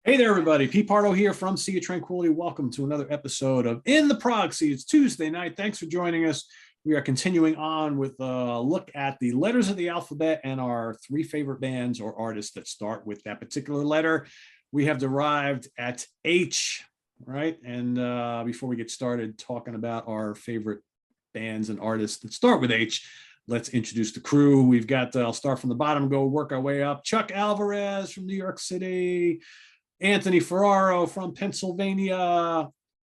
Hey there, everybody. Pete Pardo here from Sea of Tranquility. Welcome to another episode of In the Prog Seat. It's Tuesday night. Thanks for joining us. We are continuing on with a look at the letters of the alphabet and our three favorite bands or artists that start with that particular letter. We have arrived at H, right? And before we get started talking about our favorite bands and artists that start with H, let's introduce the crew. We've got, I'll start from the bottom, go work our way up. Chuck Alvarez from New York City. Anthony Ferraro from Pennsylvania,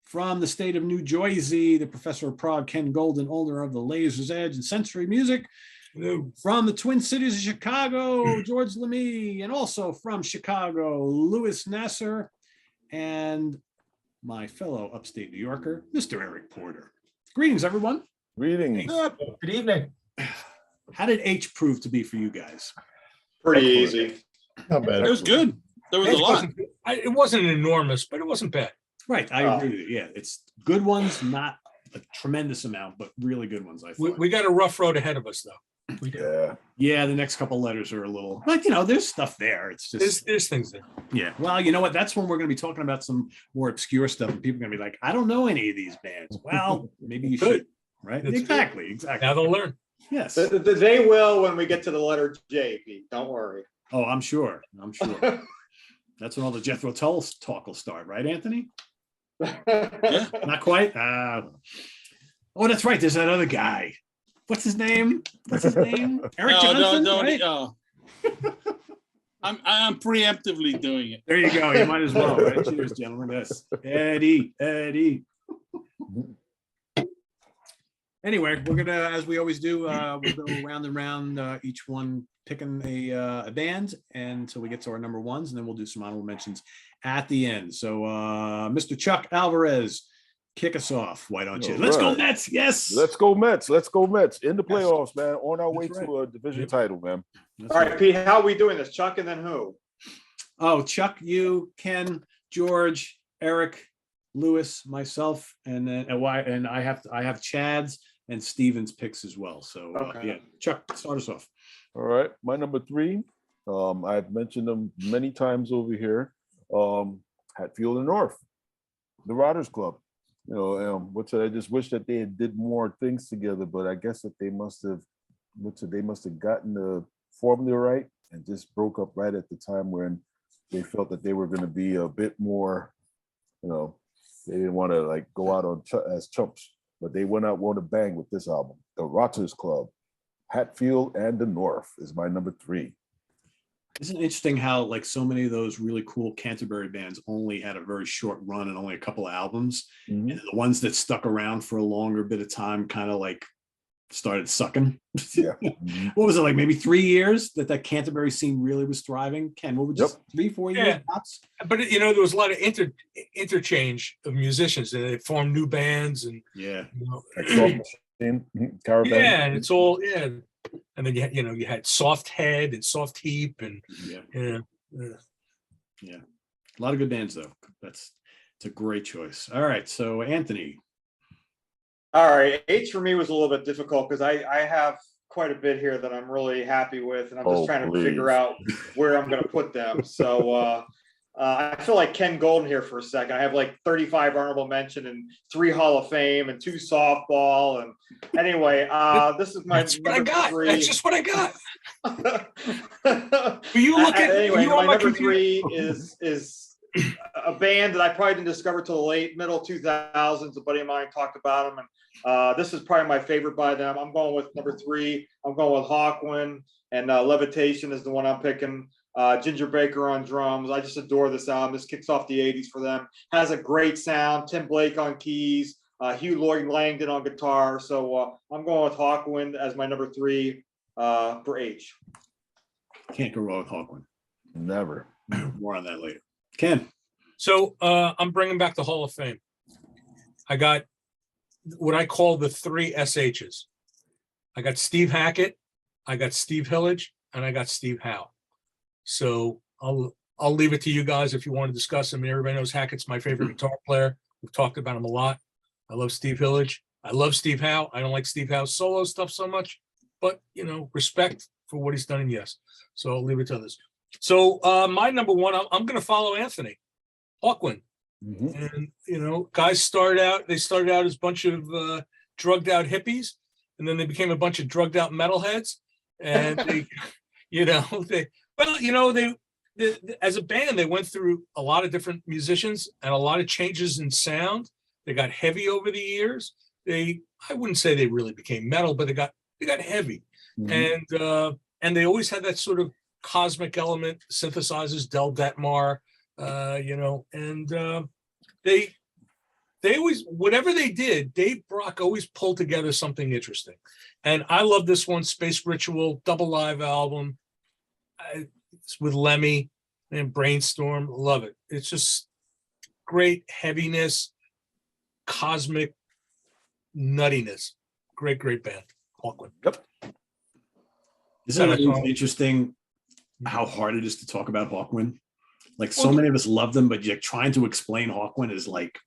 from the state of New Jersey, the professor of prog, Ken Golden, owner of the Laser's Edge and Sensory Music. Hello. From the Twin Cities of Chicago, George Lemie, and also from Chicago, Louis Nasser, and my fellow upstate New Yorker, Mr. Eric Porter. Greetings, everyone. Greetings. Good evening. How did H prove to be for you guys? Pretty easy. Not bad. It was good. There was a lot. It wasn't enormous, but it wasn't bad. Right, I agree with you. Yeah, it's good ones, not a tremendous amount, but really good ones, I thought. We got a rough road ahead of us, though. We do. Yeah. Yeah, the next couple letters are a little, like, there's stuff there. It's just, There's things there. yeah. Well, you know what? That's when we're going to be talking about some more obscure stuff, and people are going to be like, I don't know any of these bands. Well, maybe you should, right? That's Exactly. Now they'll learn. Yes. They will when we get to the letter J, Pete. Don't worry. Oh, I'm sure. That's when all the Jethro Tull talk will start, right, Anthony? Not quite. Oh, that's right. There's that other guy. What's his name? Eric Johnson, right? I'm preemptively doing it. There you go. You might as well. Right? Cheers, gentlemen. Yes. Eddie. Anyway, we're gonna, as we always do, we'll go round and round, each one picking a band until we get to our number ones, and then we'll do some honorable mentions at the end. So, Mr. Chuck Alvarez, kick us off. Why don't you? Let's go Mets. Yes. Let's go Mets. Let's go Mets. In the playoffs, man. On our way to a division title, man. All right, Pete, how are we doing this? Chuck and then who? Oh, Chuck, you, Ken, George, Eric, Lewis, myself, and then and I have Chad's and Steven's picks as well. So yeah, Chuck, start us off. All right, my number three. I've mentioned them many times over here. Hatfield and North, the Rotters Club. I just wish that they did more things together, but I guess that they must have gotten the formula right and just broke up right at the time when they felt that they were going to be a bit more, they didn't want to like go out as chumps, but they went out on a bang with this album. The Rotters Club, Hatfield and the North is my number three. Isn't it interesting how like so many of those really cool Canterbury bands only had a very short run and only a couple of albums, and the ones that stuck around for a longer bit of time kind of like started sucking. Yeah. What was it, like maybe 3 years that Canterbury scene really was thriving? Ken, what was just 3-4 years tops? But there was a lot of interchange of musicians, and they formed new bands, and Caravan. Yeah, and it's all and then you had Soft Head and Soft Heap, and yeah, a lot of good bands though. It's a great choice. All right, so Anthony. All right, H for me was a little bit difficult because I have quite a bit here that I'm really happy with, and I'm just trying to figure out where I'm going to put them. So I feel like Ken Golden here for a second. I have like 35 honorable mention and 3 Hall of Fame and 2 softball. And anyway, this is my number 3. That's just what I got. Anyway, my number 3 is a band that I probably didn't discover till the middle 2000s. A buddy of mine talked about them, and this is probably my favorite by them. I'm going with number 3. I'm going with Hawkwind, and Levitation is the one I'm picking. Ginger Baker on drums. I just adore this album. This kicks off the 80s for them. Has a great sound. Tim Blake on keys. Hugh Lloyd Langdon on guitar. So I'm going with Hawkwind as my number 3 for H. Can't go wrong with Hawkwind. Never. More on that later. Ken. So I'm bringing back the Hall of Fame. I got what I call the 3 SHs. I got Steve Hackett, I got Steve Hillage, and I got Steve Howe. So I'll leave it to you guys if you want to discuss him. Everybody knows Hackett's my favorite guitar player. We've talked about him a lot. I love Steve Hillage. I love Steve Howe. I don't like Steve Howe's solo stuff so much, but respect for what he's done in Yes. So I'll leave it to others. So my number one, I'm going to follow Anthony Hawkwind. Mhm. And, you know, guys started out as a bunch of drugged out hippies, and then they became a bunch of drugged out metalheads. And they, you know, as a band, they went through a lot of different musicians and a lot of changes in sound. They got heavy over the years. I wouldn't say they really became metal, but they got heavy. Mhm. And they always had that sort of cosmic element, synthesizers, Del Detmar, they always, whatever they did, Dave Brock always pulled together something interesting. And I love this one, Space Ritual, double live album. It's with Lemmy and Brainstorm. Love it. It's just great heaviness, cosmic nuttiness. Great band. Hawkwind. Yep. Isn't it really interesting how hard it is to talk about Hawkwind? Like so many of us love them, but you're trying to explain Hawkwind is like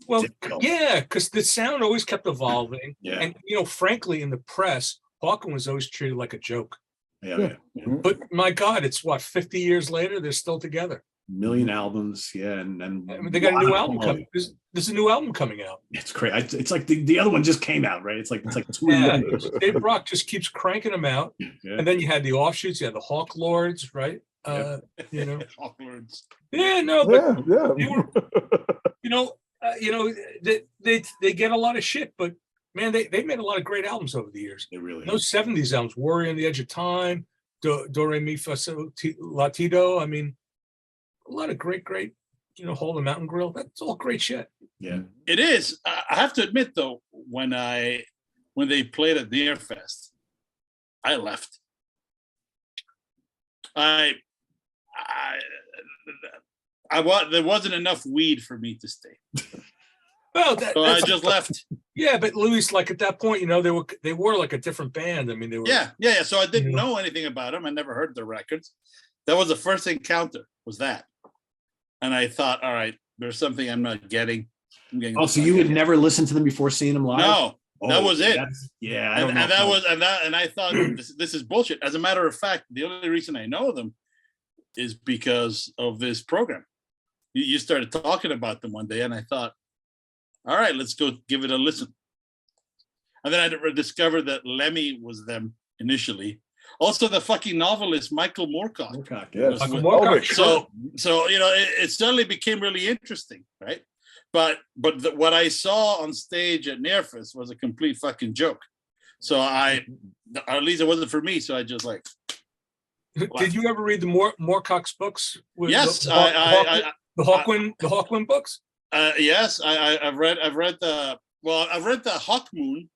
difficult. Yeah, because the sound always kept evolving. Yeah. And frankly, in the press, Hawkwind was always treated like a joke. Yeah. Mhm. But my God, it's what, 50 years later, they're still together. Million albums, and I mean, they got a new album coming. There's a new album coming out. It's crazy. It's like the other one just came out, right? It's like 2 Yeah, years. Dave Brock just keeps cranking them out. Yeah. And then you had the offshoots, you had the Hawk Lords, right? Hawkwards. Yeah, no, but Yeah. they were, they get a lot of shit, but man, they made a lot of great albums over the years. They really Those 70s albums, Warrior on the Edge of Time, Do Re Mi Fa Sol Latido. I mean, a lot of great, Hole in the Mountain Grill. That's all great shit. Yeah. It is. I have to admit though, when they played at the Airfest, I left. There wasn't enough weed for me to stay. Well, So I just left. Yeah, but Luis, like at that point, they were like a different band. I mean, they were. Yeah. So I didn't Yeah. know anything about them. I never heard the records. That was the first encounter. Was that? And I thought, all right, there's something I'm not getting. Oh, so you had never listened to them before seeing them live? No, that Oh, was it. Yeah, I don't And know. that was and I thought this is bullshit. As a matter of fact, the only reason I know them is because of this program. You started talking about them one day, and I thought, all right, let's go give it a listen. And then I discovered that Lemmy was them initially. Also, the fucking novelist Michael Moorcock. Moorcock, Yes. Michael yes. Moorcock, So it suddenly became really interesting, right? But what I saw on stage at Nearfest was a complete fucking joke. So at least it wasn't for me. So I just like. Did you ever read the Moorcock's books? Yes, the Hawkwind books. Yes, I've read the Hawk Moon.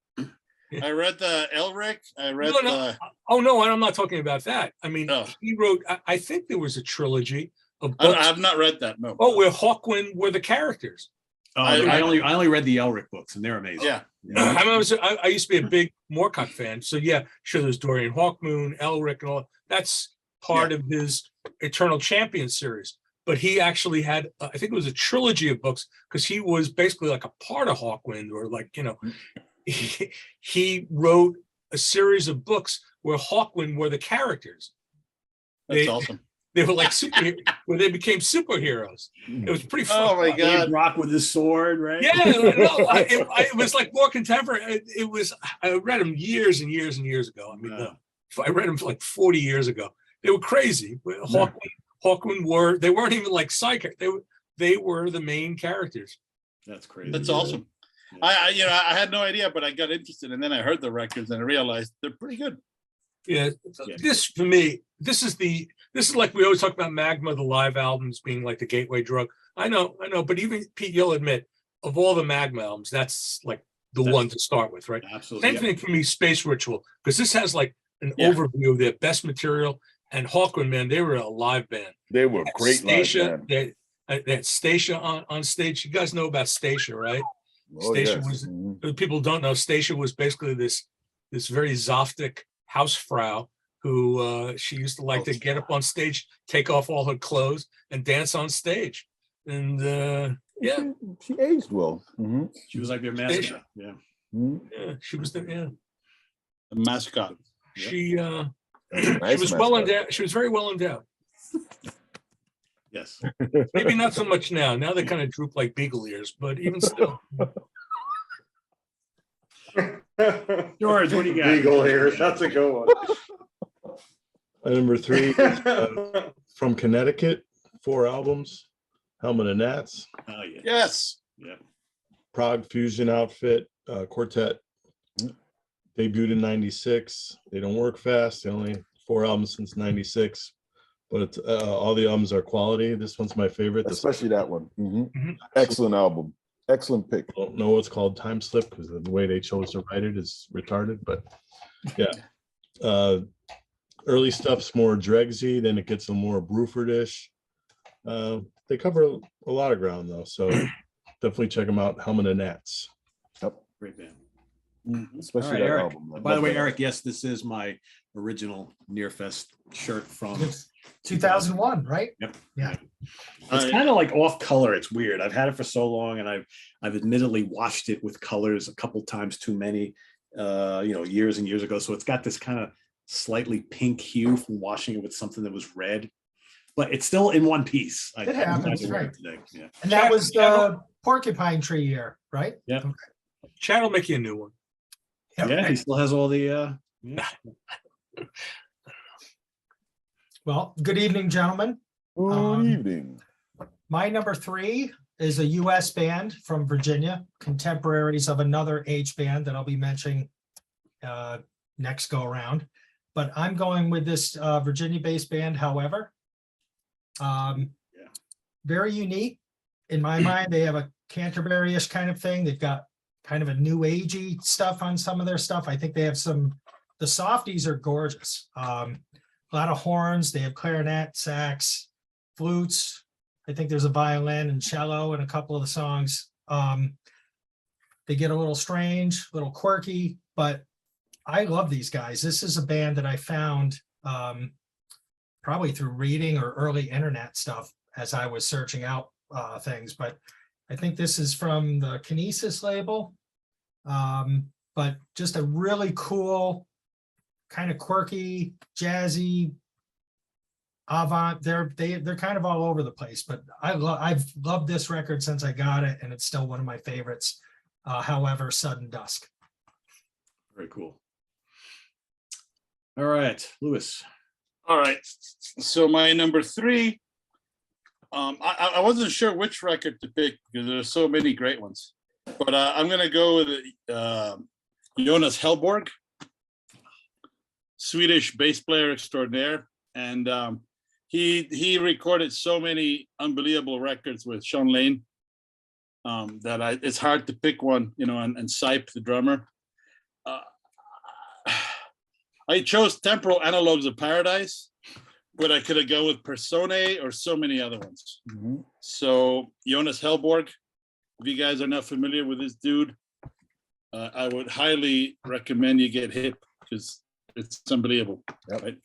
I read the Elric. I read the. Oh no, I'm not talking about that. I mean, Oh. he wrote. I think there was a trilogy of books. I have not read that. No. Oh, where Hawkwind were the characters. I only read the Elric books, and they're amazing. Yeah. I used to be a big Moorcock fan. So yeah, sure. There's Dorian Hawkmoon, Elric, and all. That's part of his Eternal Champion series. But he actually had, I think it was a trilogy of books, because he was basically like a part of Hawkwind, or like, he wrote a series of books where Hawkwind were the characters. That's awesome. They were like where they became superheroes. It was pretty fun. Oh my Dave god! Brock with his sword, right? Yeah, no, it was like more contemporary. I read them years and years and years ago. I mean, I read them like 40 years ago. They were crazy. Hawkwind they weren't even like psychic. They were the main characters. That's crazy. That's awesome. Yeah. I had no idea, but I got interested, and then I heard the records, and I realized they're pretty good. Yeah, this for me, this is like we always talk about Magma, the live albums being like the gateway drug. I know, but even Pete, you'll admit, of all the Magma albums, that's like the one to start with, right? Absolutely. Same thing for me, Space Ritual, because this has like an overview of their best material. And Hawkwind, man, they were a live band. They were great live Stacia, band. they had Stacia on stage. You guys know about Stacia, right? Stacia was. People don't know. Stacia was basically this very Zoftic Hausfrau who she used to like to get up on stage, take off all her clothes, and dance on stage. And she aged well. Mm-hmm. She was like their mascot. Yeah. Mm-hmm. Yeah, she was The mascot. She Nice was well endowed. She was very well endowed. Yes. Maybe not so much now. Now they kind of droop like beagle ears, but even still. George, what do you got? Legal ears, that's a good one. Number 3 is from Connecticut, 4 albums. Helmet and Gnats, Oh yeah. Yes. Yeah. Prague Fusion Outfit, quartet. Debuted in '96. They don't work fast. They only 4 albums since '96, but it's, all the albums are quality. This one's my favorite. Especially that one. Mhm. Excellent album. Excellent pick. I don't know what's called Time Slip because the way they chose to write it is retarded, but yeah. Early stuff's more Dregsy, then it gets a more Bruford-ish. They cover a lot of ground though, so definitely check them out. Helmet and Gnats. Yep. Great band. Especially All right, that Eric. album. I By the love way, that Eric, yes, this is my original Nearfest shirt from. It's 2001, right? Yep. Yeah. It's kind of like off color. It's weird. I've had it for so long, and I've admittedly washed it with colors a couple times too many, years and years ago. So it's got this kind of slightly pink hue from washing it with something that was red, but it's still in one piece. It happens, I wear it right. today. Yeah. And that was the porcupine tree year, right? Yeah. Okay. Chad will make you a new one. Yeah, he still has all the. Yeah. Well, good evening, gentlemen. Good evening. My number 3 is a U.S. band from Virginia, contemporaries of another age band that I'll be mentioning next go around. But I'm going with this Virginia-based band, however. Very unique. In my mind, they have a Canterbury-ish kind of thing. They've got kind of a new agey stuff on some of their stuff. I think they have the softies are gorgeous. A lot of horns. They have clarinet, sax, flutes. I think there's a violin and cello in a couple of the songs. They get a little strange, a little quirky, but I love these guys. This is a band that I found probably through reading or early internet stuff as I was searching out things, but I think this is from the Kinesis label. But just a really cool, kind of quirky, jazzy, avant. They're kind of all over the place, but I've loved this record since I got it, and it's still one of my favorites. However, Sudden Dusk. Very cool. All right, Lewis. All right. So my number 3, I wasn't sure which record to pick because there's so many great ones, but I'm gonna go with Jonas Hellborg, Swedish bass player extraordinaire, and he recorded so many unbelievable records with Sean Lane that it's hard to pick one, and Sipe, the drummer. I chose Temporal Analogues of Paradise, but I could have gone with Personae or so many other ones. So Jonas Hellborg, if you guys are not familiar with this dude, I would highly recommend you get hip because it's unbelievable. Yep. Right?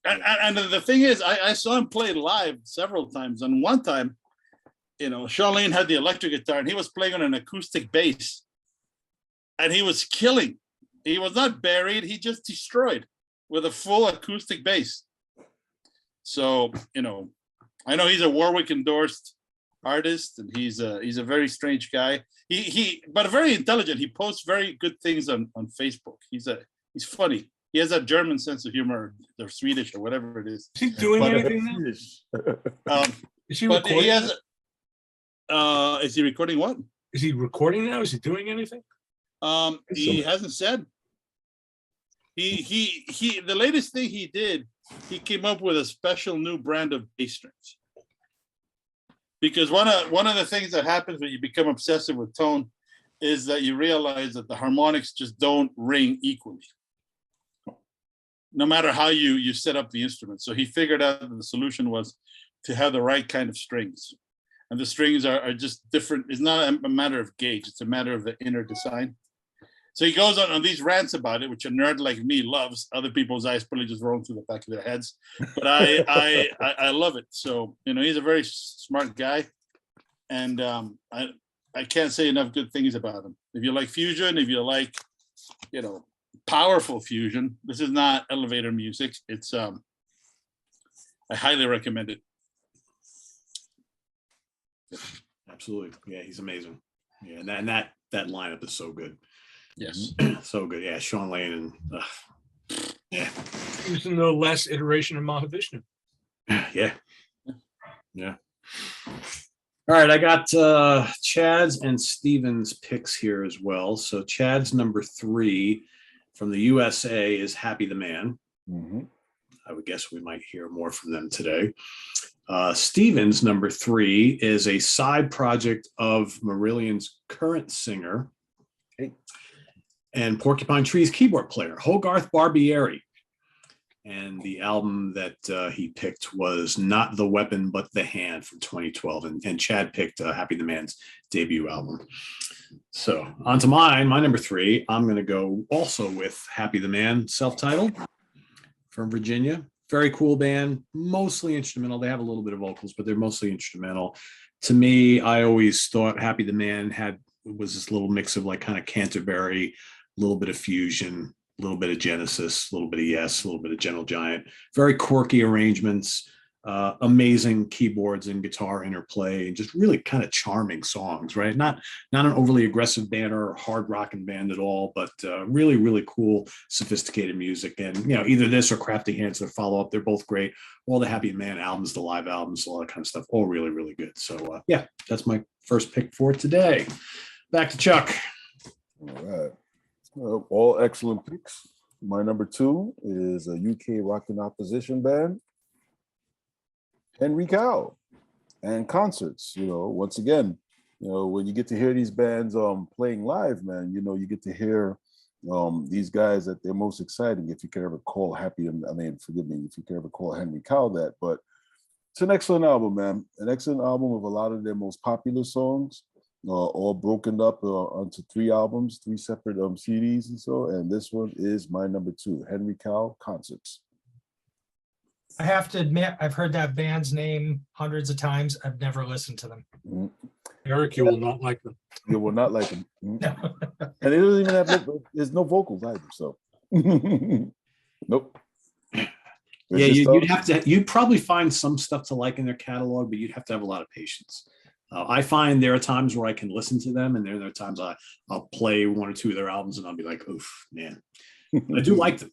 And the thing is, I saw him play live several times. And one time, Sean Lane had the electric guitar and he was playing on an acoustic bass. And he was killing. He was not buried, he just destroyed with a full acoustic bass. So, I know he's a Warwick endorsed artist and he's a very strange guy. But very intelligent. He posts very good things on Facebook. He's funny. He has that German sense of humor, or Swedish or whatever it is. Is he doing anything now? Is he But recording? he has is he recording what? Is he recording now? Is he doing anything? He hasn't said. He the latest thing he did, he came up with a special new brand of bass strings. Because one of the things that happens when you become obsessive with tone is that you realize that the harmonics just don't ring equally, no matter how you set up the instrument. So he figured out that the solution was to have the right kind of strings. And the strings are just different. It's not a matter of gauge, it's a matter of the inner design. So he goes on these rants about it, which a nerd like me loves. Other people's eyes probably just rolling through the back of their heads. But I love it. So, he's a very smart guy. And I can't say enough good things about him. If you like fusion, if you like, powerful fusion, this is not elevator music. It's I highly recommend it. Absolutely. Yeah, he's amazing. Yeah, and that lineup is so good. Yes. So good. Yeah, Sean Lane and yeah. He was in the last iteration of Mahavishnu. Yeah. Yeah. All right, I got Chad's and Steven's picks here as well. So Chad's number 3 from the USA is Happy the Man. I would guess we might hear more from them today. Steven's number 3 is a side project of Marillion's current singer and Porcupine Tree's keyboard player, Hogarth Barbieri. And the album that he picked was Not the Weapon, but the Hand from 2012. And Chad picked Happy the Man's debut album. So on to mine, my number 3. I'm going to go also with Happy the Man, self-titled from Virginia. Very cool band, mostly instrumental. They have a little bit of vocals, but they're mostly instrumental. To me, I always thought Happy the Man was this little mix of like kind of Canterbury, a little bit of fusion, a little bit of Genesis, a little bit of Yes, a little bit of Gentle Giant. Very quirky arrangements, amazing keyboards and guitar interplay, and just really kind of charming songs, right? Not an overly aggressive band or hard rocking band at all, but really, really cool, sophisticated music. And, you know, either this or Crafty Hands, their follow-up, they're both great. All the Happy Man albums, the live albums, all that kind of stuff, all really, really good. So, yeah, that's my first pick for today. Back to Chuck. All right. All excellent picks. My number 2 is a UK rock and opposition band, Henry Cow, and concerts. You know, once again, you know, when you get to hear these bands playing live, man, you know, you get to hear these guys at their most exciting. If you can ever call forgive me, if you can ever call Henry Cow that, but it's an excellent album, man. An excellent album of a lot of their most popular songs. All broken up onto 3 albums, 3 separate CDs and so. And this one is my number 2, Henry Cow, Concerts. I have to admit, I've heard that band's name hundreds of times. I've never listened to them. Eric, you will not like them. You will not like them. No. And it doesn't even have, there's no vocals either, so. Nope. Yeah, you'd probably find some stuff to like in their catalog, but you'd have to have a lot of patience. I find there are times where I can listen to them, and there are times I'll play 1 or 2 of their albums, and I'll be like, "Oof, man!" I do like them.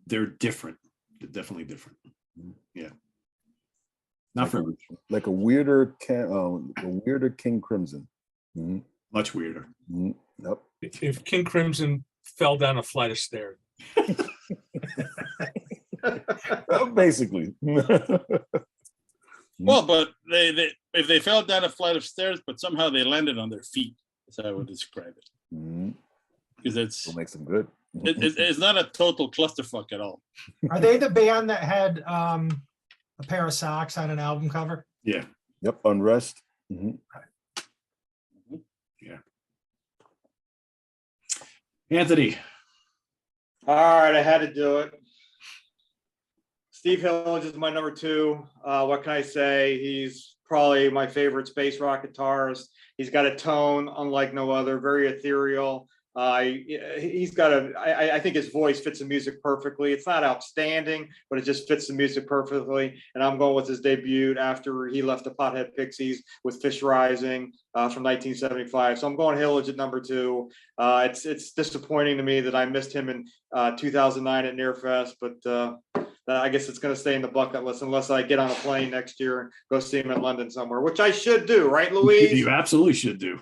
They're different. They're definitely different. Yeah, not for like a weirder King Crimson. Much weirder. Yep. If King Crimson fell down a flight of stairs. Basically. Well, but if they fell down a flight of stairs, but somehow they landed on their feet, that's how I would describe it. Because That makes them good. it's not a total clusterfuck at all. Are they the band that had a pair of socks on an album cover? Yeah. Yep. Unrest. Yeah. Anthony. All right, I had to do it. Steve Hillage is my number 2. What can I say? He's probably my favorite space rock guitarist. He's got a tone unlike no other, very ethereal. He's got I think his voice fits the music perfectly. It's not outstanding, but it just fits the music perfectly. And I'm going with his debut after he left the Pothead Pixies with Fish Rising from 1975. So I'm going Hillage at number 2. It's disappointing to me that I missed him in 2009 at Nearfest, but I guess it's going to stay in the bucket list unless I get on a plane next year and go see him in London somewhere, which I should do, right, Louise? You absolutely should do.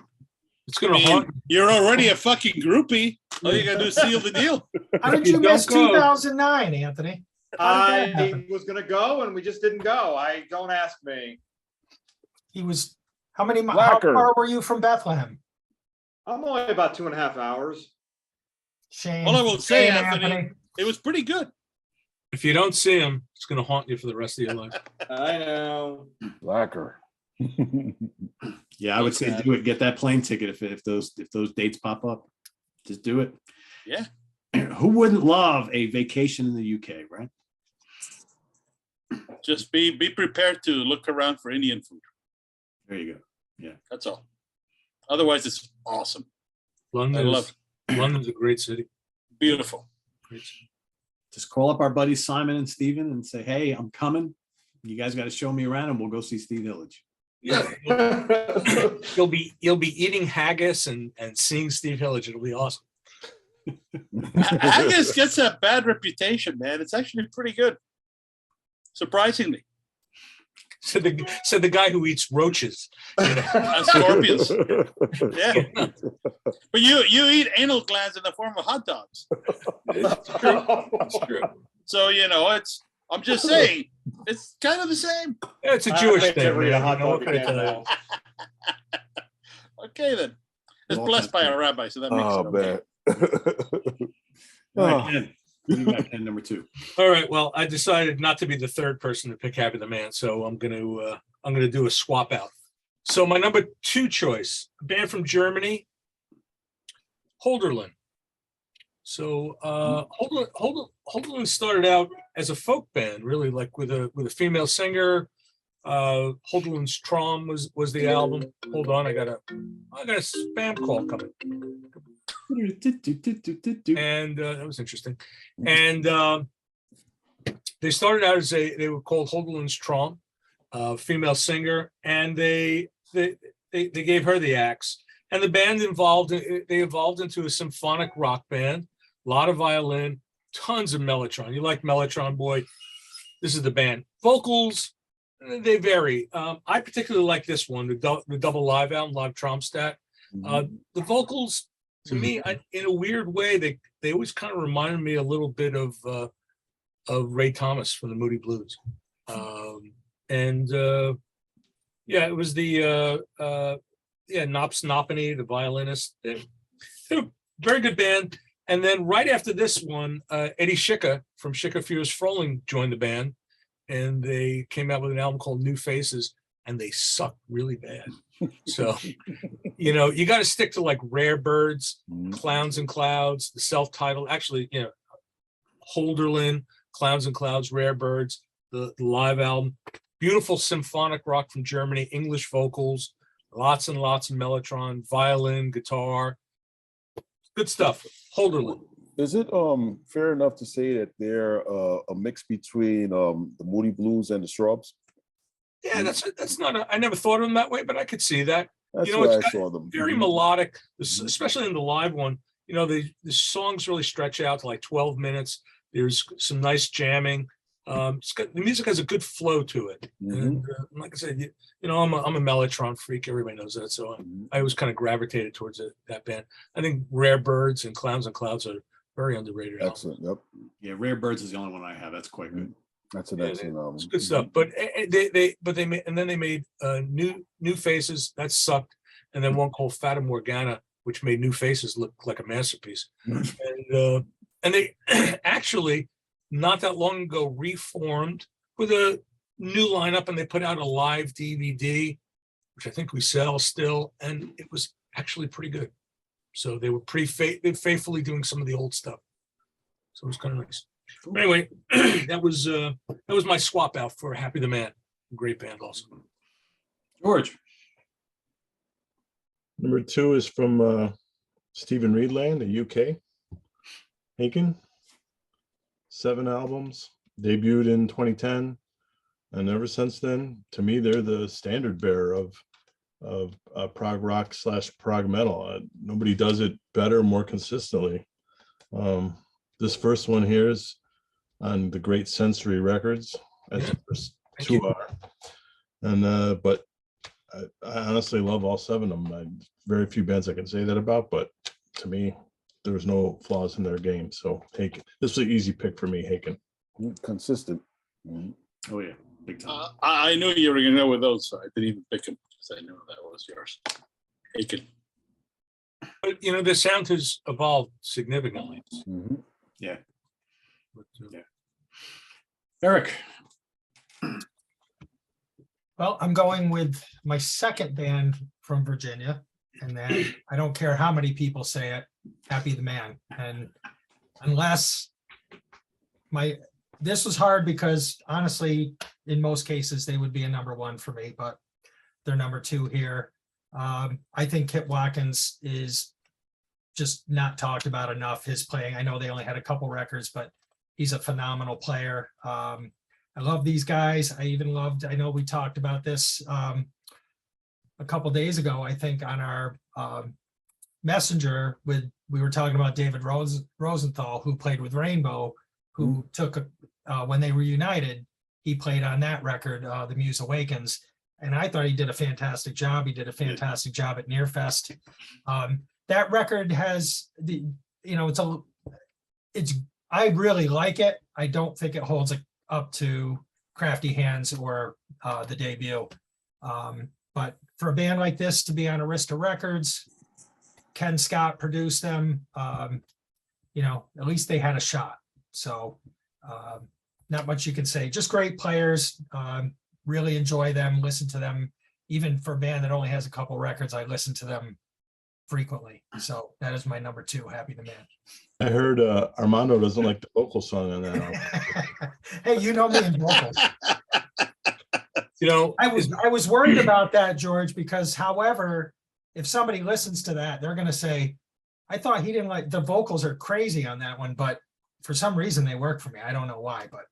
It's going to haunt. You're already a fucking groupie. All you gotta do is seal the deal. How did you miss 2009, Anthony? I was going to go and we just didn't go. Don't ask me. He was, how Blacker. far were you from Bethlehem? I'm only about 2.5 hours. Shame. All I will say, Shame, Anthony, it was pretty good. If you don't see him, it's going to haunt you for the rest of your life. I know. Blacker. Yeah, I would say do it. Get that plane ticket if those dates pop up. Just do it. Yeah. Who wouldn't love a vacation in the UK, right? Just be prepared to look around for Indian food. There you go. Yeah. That's all. Otherwise, it's awesome. London's a great city. Beautiful. Great city. Just call up our buddies Simon and Steven and say, hey, I'm coming. You guys got to show me around, and we'll go see Steve Village. Yeah, you'll be eating haggis and seeing Steve Hillage. It'll be awesome. Haggis gets a bad reputation, man. It's actually pretty good, surprisingly. Said the guy who eats roaches. You know? And scorpions. Yeah, but you eat anal glands in the form of hot dogs. It's true. It's true. So I'm just saying, it's kind of the same. Yeah, it's a Jewish I'd thing. never eat a Man. hot You know, dog what can I again tell you? now. Okay, then. It's blessed by a rabbi, so that makes Oh, it okay. man. All right, Ken. You got Ken number 2. All right. Well, I decided not to be the third person to pick Happy the Man, so I'm gonna do a swap out. So my number 2 choice, a band from Germany, Holderlin. So Holderlin started out as a folk band, really, like with a female singer. Holderlin's Traum was the album. Hold on, I got a spam call coming. And that was interesting. And they started out as they were called Holderlin's Traum, female singer, and they gave her the axe. And the band evolved into a symphonic rock band, a lot of violin, tons of mellotron. You like mellotron, boy? This is the band. Vocals, they vary. I particularly like this one, the double live album, Live Traumstat. The vocals, to me, in a weird way, they always kind of reminded me a little bit of Ray Thomas from the Moody Blues. It was the Nops Nopany, the violinist. They're a very good band. And then right after this one, Eddie Schicka from Schicka Fierce Froling joined the band, and they came out with an album called New Faces, and they sucked really bad. So, you got to stick to like Rare Birds, Clowns and Clouds, the self-titled, actually, Holderlin, Clowns and Clouds, Rare Birds, the live album. Beautiful symphonic rock from Germany, English vocals, lots and lots of mellotron, violin, guitar. Good stuff. Holderlin. Is it fair enough to say that they're a mix between the Moody Blues and the Strawbs? Yeah, that's not. I never thought of them that way, but I could see that. That's It's why I saw them. very melodic, especially in the live one. The songs really stretch out to like 12 minutes. There's some nice jamming. The music has a good flow to it. And like I said, I'm a mellotron freak. Everybody knows that. So I always kind of gravitated towards that band. I think Rare Birds and Clowns and Clouds are very underrated. Excellent. Yep. Yeah, Rare Birds is the only one I have. That's quite good. That's an excellent album. It's good stuff. But they made New Faces that sucked, and then one called Fata Morgana, which made New Faces look like a masterpiece. And they actually not that long ago reformed with a new lineup, and they put out a live DVD, which I think we sell still, and it was actually pretty good. So they were faithfully doing some of the old stuff. So it was kind of nice. But anyway, that was my swap out for Happy the Man. Great band also. George. Number 2 is from Stephen Reedland, the UK. Haken. 7 albums, debuted in 2010, and ever since then, to me, they're the standard bearer of prog rock / prog metal. Nobody does it better, more consistently. This first one here is on the Great Sensory Records, as the first 2 are. And but I honestly love all 7 of them. Very few bands I can say that about, but to me, there was no flaws in their game. So Haken, this was an easy pick for me, Haken. Consistent. Oh yeah, big time. I knew you were going to go with those, so I didn't even pick them because I knew that was yours. Aiken. But the sound has evolved significantly. Yeah. But, Yeah. Eric. Well, I'm going with my second band from Virginia, and that I don't care how many people say it, Happy the Man. And unless this was hard because honestly, in most cases, they would be a number 1 for me, but they're number 2 here. I think Kit Watkins is just not talked about enough. His playing, I know they only had a couple records, but he's a phenomenal player. I love these guys. I know we talked about this a couple days ago, I think on our messenger we were talking about David Rosenthal, who played with Rainbow, who took when they reunited, he played on that record, The Muse Awakens. And I thought he did a fantastic job. He did a fantastic job at Nearfest. That record has I really like it. I don't think it holds up to Crafty Hands or the debut. But for a band like this to be on Arista Records, Ken Scott produced them, at least they had a shot. So not much you can say. Just great players. Really enjoy them, listen to them. Even for a band that only has a couple records, I listen to them frequently. So that is my number 2, Happy the Man. I heard Armando doesn't like the vocal song on that album. Hey, you know me in vocals. I was worried about that, George, because however, if somebody listens to that, they're going to say, I thought he didn't like the vocals are crazy on that one, but for some reason they work for me. I don't know why, but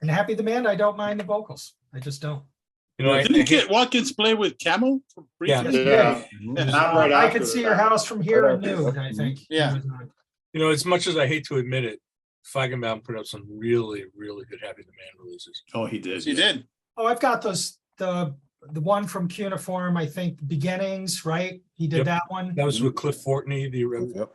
in Happy the Man, I don't mind the vocals. I just don't. Didn't Watkins play with Camel? Yeah. Not right I after could see that. your house from here Right and after noon, that. I think. Yeah. As much as I hate to admit it, Feigenbaum put up some really, really good Happy the Man releases. Oh, he did. He did. Oh, I've got those, the one from Cuneiform, I think Beginnings, right? He did Yep. that one. That was with Cliff Fortney, the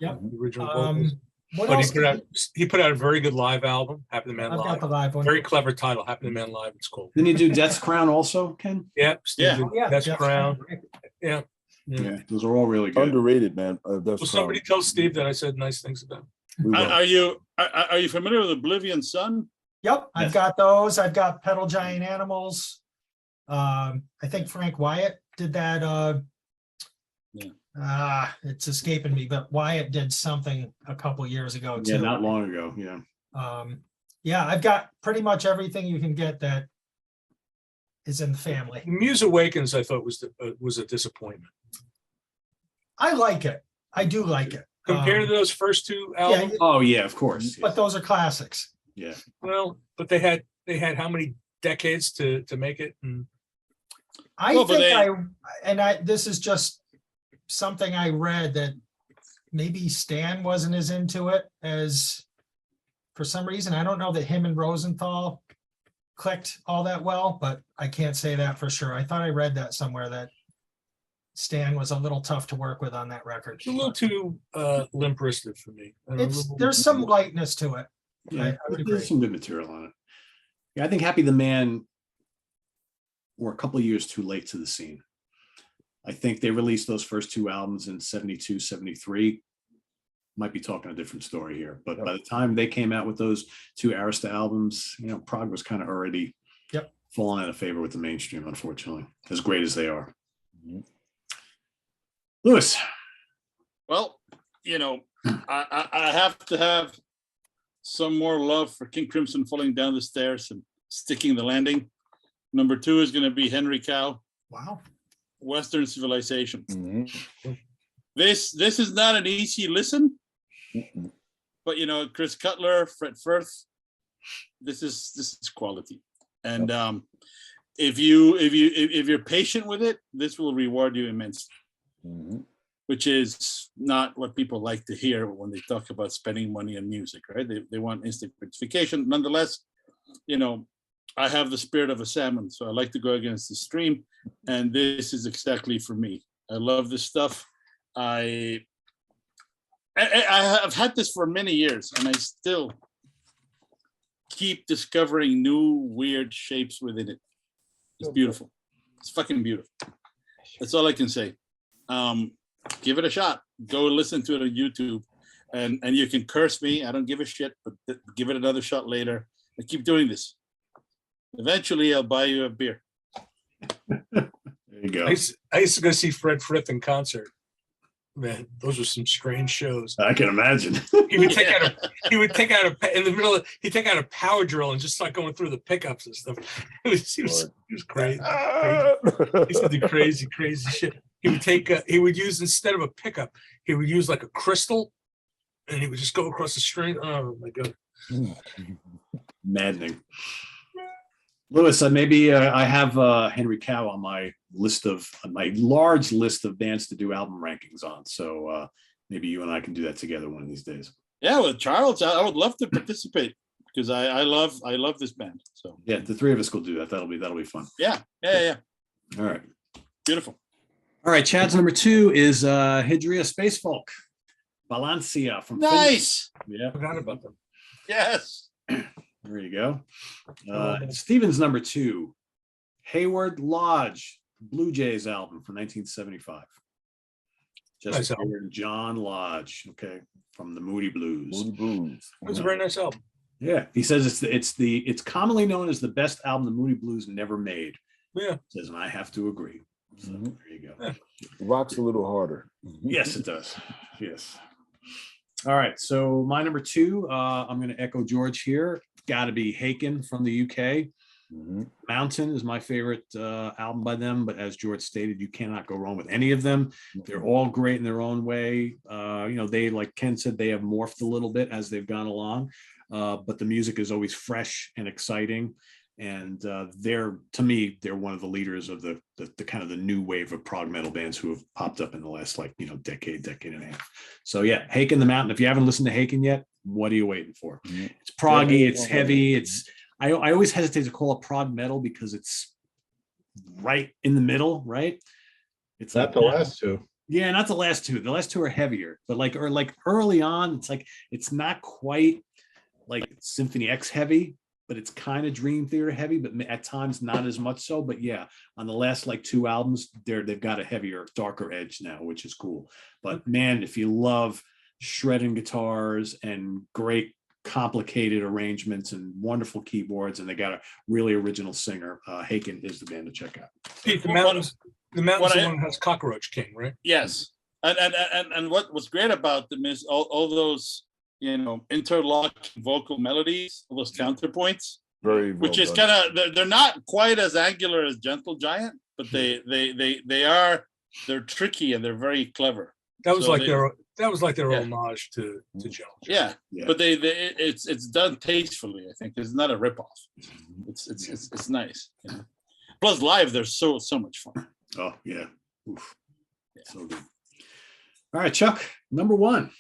Yep. original vocals. What But else? he put out a very good live album, Happy the Man I've got Live. the live one. Very clever title, Happy the Man Live. It's cool. Didn't he do Death's Crown also, Ken? Yeah, Steve Yeah. did Oh, yeah, That's Jeff Crown. Crown. Yeah. Yeah, those are all really good. Underrated, man. That's Will somebody tell Steve that I said nice things about him? Are you familiar with Oblivion Sun? Yep, I've Yes. got those. I've got Pedal Giant Animals. I think Frank Wyatt did that. It's escaping me, but Wyatt did something a couple years ago too. Yeah, not long ago. Yeah. Yeah, I've got pretty much everything you can get that is in the family. Muse Awakens, I thought was a disappointment. I like it. I do like it. Compared to those first 2 albums, Oh yeah, of course. But those are classics. Yeah. well, but they had how many decades to make it? And This is just something I read that maybe Stan wasn't as into it as for some reason. I don't know that him and Rosenthal clicked all that well, but I can't say that for sure. I thought I read that somewhere that Stan was a little tough to work with on that record. it's a little too limp-wristed for me. There's some lightness to it. Yeah, I would agree. there's some good material on it. Yeah, I think Happy the Man were a couple of years too late to the scene. I think they released those first 2 albums in 72, 73. Might be talking a different story here, but by the time they came out with those 2 Arista albums, prog was kind of already falling out of favor with the mainstream, unfortunately, as great as they are. Lewis. Well, I have to have some more love for King Crimson falling down the stairs and sticking the landing. Number 2 is going to be Henry Cow, Wow. Western Civilization. Mm-hmm. This is not an easy listen, but Chris Cutler, Fred Firth, this is quality. And if you're patient with it, this will reward you immensely. Mm-hmm. Which is not what people like to hear when they talk about spending money on music, right? They want instant gratification. Nonetheless, I have the spirit of a salmon, so I like to go against the stream, and this is exactly for me. I love this stuff. I have had this for many years, and I still keep discovering new weird shapes within it. It's beautiful. It's fucking beautiful. That's all I can say. Give it a shot. Go listen to it on YouTube, and you can curse me. I don't give a shit, but give it another shot later. And keep doing this. Eventually, I'll buy you a beer. There you go. I used to go see Fred Frith in concert. Man, those were some strange shows. I can imagine. He would take out a power drill and just start going through the pickups and stuff. He was crazy. He used to do crazy shit. He would use, instead of a pickup, he would use like a crystal, and he would just go across the string. Oh my God. Maddening. Lewis, maybe I have Henry Cow on my large list of bands to do album rankings on. So maybe you and I can do that together one of these days. Yeah, with Charles, I would love to participate because I love this band. So yeah, the three of us will do that. That'll be fun. Yeah. All right. Beautiful. All right. Chad's number 2 is Hydria Space Folk, Balancia from Nice. Finland. Yeah, Forgot about them. Yes. there you go. Steven's number 2, Hayward Lodge, Blue Jays album from 1975. Nice Jesse album. Hayward and John Lodge, okay, from the Moody Blues. Moody Blues. It was a very nice album. Yeah, he says it's commonly known as the best album the Moody Blues never made. Yeah. Says, and I have to agree. So Mhm. there you go. Yeah. Rocks a little harder. Yes, it does. Yes. All right. So my number 2, I'm going to echo George here. Got to be Haken from the UK. Mhm. Mountain is my favorite album by them, but as George stated, you cannot go wrong with any of them. They're all great in their own way. They, like Ken said, they have morphed a little bit as they've gone along, but the music is always fresh and exciting. And to me, they're one of the leaders of the kind of the new wave of prog metal bands who have popped up in the last decade and a half. So yeah, Haken the Mountain. If you haven't listened to Haken yet, what are you waiting for? Mhm. It's proggy, it's heavy, I always hesitate to call it prog metal because it's right in the middle, right? It's Not the last two. Yeah, not the last two. The last two are heavier, but like early on, it's not quite like Symphony X heavy, but it's kind of Dream Theater heavy, but at times not as much so. But yeah, on the last 2 albums, they've got a heavier, darker edge now, which is cool. But man, if you love shredding guitars and great complicated arrangements and wonderful keyboards, and they got a really original singer, Haken is the band to check out. Pete, the mountains the one that has Cockroach King, right? Yes. And what's great about them is all those interlocking vocal melodies, all those counterpoints, Very well which is done. kind of they're not quite as angular as Gentle Giant, but they're tricky and they're very clever. That was So like their Yeah. homage to Joe. Yeah, Yeah. but it's done tastefully. I think it's not a ripoff. It's nice. Plus, live they're so much fun. Oh yeah. Oof. So good. All right, Chuck, number 1.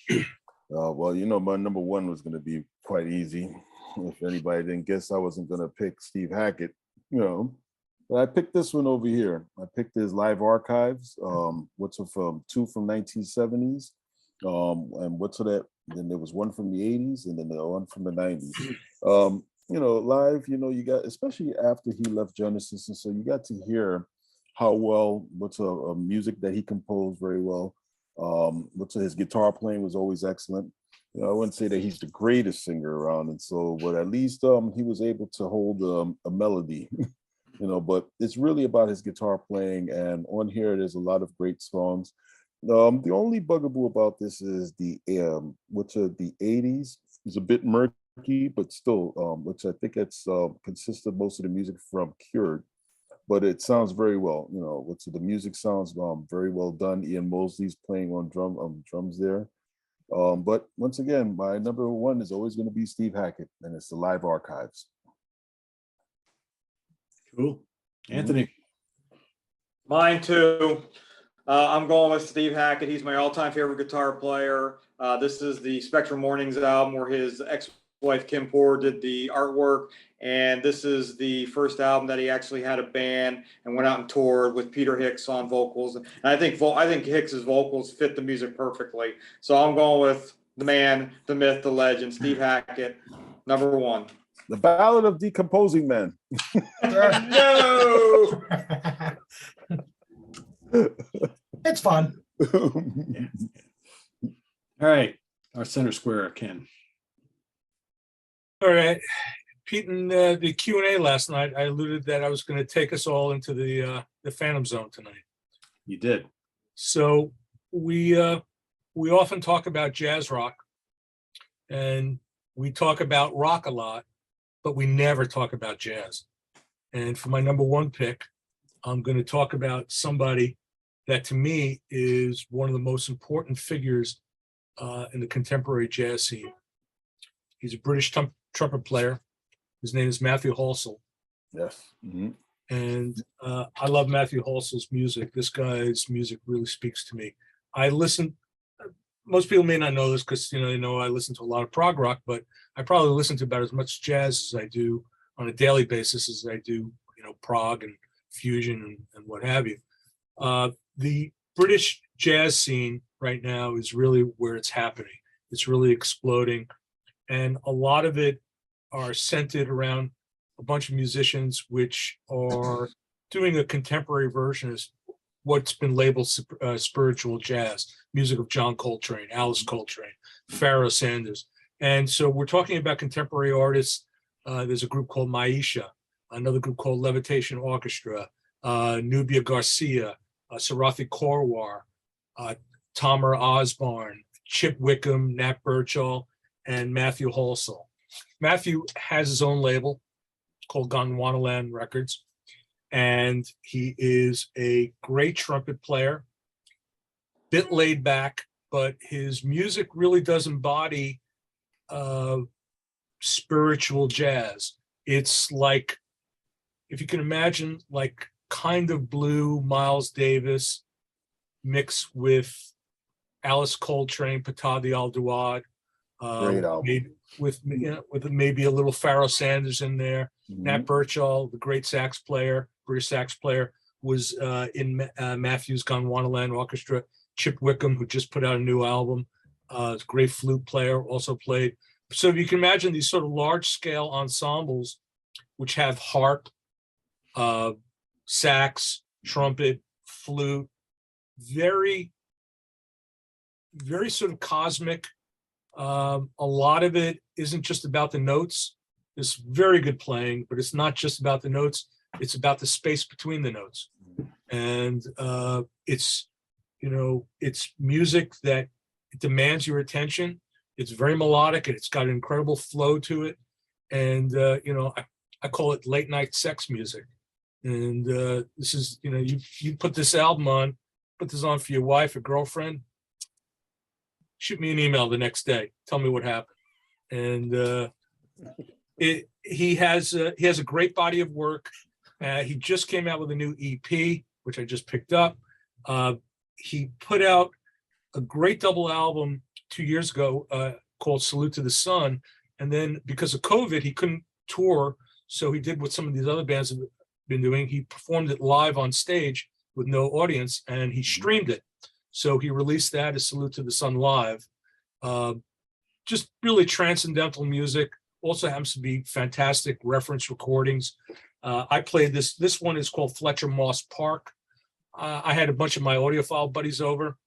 Well, my number 1 was going to be quite easy. If anybody didn't guess, I wasn't going to pick Steve Hackett, but I picked this one over here. I picked his live archives. What's it from? 2 from 1970s. And what's that? Then there was one from the 80s, and then the one from the 90s. Live, you got, especially after he left Genesis, and so you got to hear how well, music that he composed very well. His guitar playing was always excellent. I wouldn't say that he's the greatest singer around, and so, but at least he was able to hold a melody, but it's really about his guitar playing, and on here there's a lot of great songs. The only bugaboo about this is the 80s is a bit murky, but still, which I think it's consists of most of the music from Cured. But it sounds very well, the music sounds very well done. Ian Mosley's playing on drums there. But once again, my number 1 is always going to be Steve Hackett, and it's the live archives. Cool. Anthony. Mine too. I'm going with Steve Hackett. He's my all-time favorite guitar player. This is the Spectrum Mornings album where his ex-wife Kim Poor did the artwork, and this is the first album that he actually had a band and went out and toured with Peter Hicks on vocals. And I think Hicks's vocals fit the music perfectly. So I'm going with the man, the myth, the legend, Steve Hackett, number 1. The Ballad of Decomposing Men. No. It's fun. All right, our center square, Ken. All right. Pete, in the Q&A last night, I alluded that I was going to take us all into the Phantom Zone tonight. You did. So we often talk about jazz rock, and we talk about rock a lot, but we never talk about jazz. And for my number 1 pick, I'm going to talk about somebody that to me is one of the most important figures in the contemporary jazz scene. He's a British trumpet player. His name is Matthew Halsall. Yes. Mhm. And I love Matthew Halsell's music. This guy's music really speaks to me. I listen. Most people may not know this because they know I listen to a lot of prog rock, but I probably listen to about as much jazz as I do on a daily basis as I do, prog and fusion and what have you. The British jazz scene right now is really where it's happening. It's really exploding, and a lot of it are centered around a bunch of musicians which are doing a contemporary version of what's been labeled spiritual jazz, music of John Coltrane, Alice Coltrane, Pharoah Sanders. And so we're talking about contemporary artists. There's a group called Maisha, another group called Levitation Orchestra, Nubia Garcia, Sarathi Korwar, Tamara Osborne, Chip Wickham, Nat Birchall, and Matthew Halsell. Matthew has his own label called Gondwanaland Records, and he is a great trumpet player, bit laid back, but his music really does embody spiritual jazz. It's like, if you can imagine, like kind of blue Miles Davis mixed with Alice Coltrane, Patadi Al-Duad, Great album. with maybe a little Pharoah Sanders in there. Mhm. Nat Birchall, the great sax player, British sax player, was in Matthew's Gondwanaland Orchestra. Chip Wickham, who just put out a new album, great flute player, also played. So you can imagine these sort of large-scale ensembles, which have harp, sax, trumpet, flute, very, very sort of cosmic. A lot of it isn't just about the notes. It's very good playing, but it's not just about the notes. It's about the space between the notes. And it's music that demands your attention. It's very melodic and it's got an incredible flow to it. And, I call it late night sex music. And this is, you put this album on, put this on for your wife or girlfriend, shoot me an email the next day, tell me what happened. And he has a great body of work. He just came out with a new EP, which I just picked up. He put out a great double album 2 years ago called Salute to the Sun. And then because of COVID, he couldn't tour. So he did what some of these other bands have been doing. He performed it live on stage with no audience, and he streamed it. So he released that as Salute to the Sun Live. Just really transcendental music. Also happens to be fantastic reference recordings. I played this. This one is called Fletcher Moss Park. I had a bunch of my audiophile buddies over,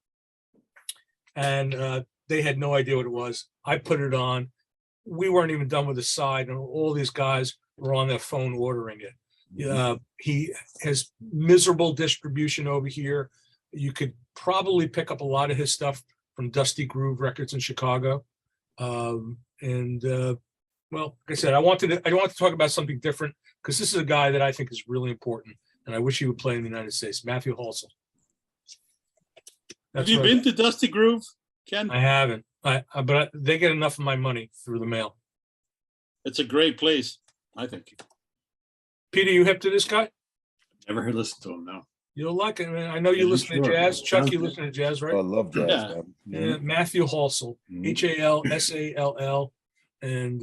and they had no idea what it was. I put it on. We weren't even done with the side, and all these guys were on their phone ordering it. He has miserable distribution over here. You could probably pick up a lot of his stuff from Dusty Groove Records in Chicago. Well, like I said, I wanted to talk about something different because this is a guy that I think is really important, and I wish he would play in the United States. Matthew Halsell. Have you been to Dusty Groove, Ken? I haven't. But they get enough of my money through the mail. It's a great place, I think. Peter, you hip to this guy? Never heard listen to him, no. You'll like it. I know you Yeah, listen to sure. jazz. Chuck, Sounds you good. listen to jazz, right? I love jazz. Yeah. man. Yeah, Matthew Halsell, Mhm. Halsall, and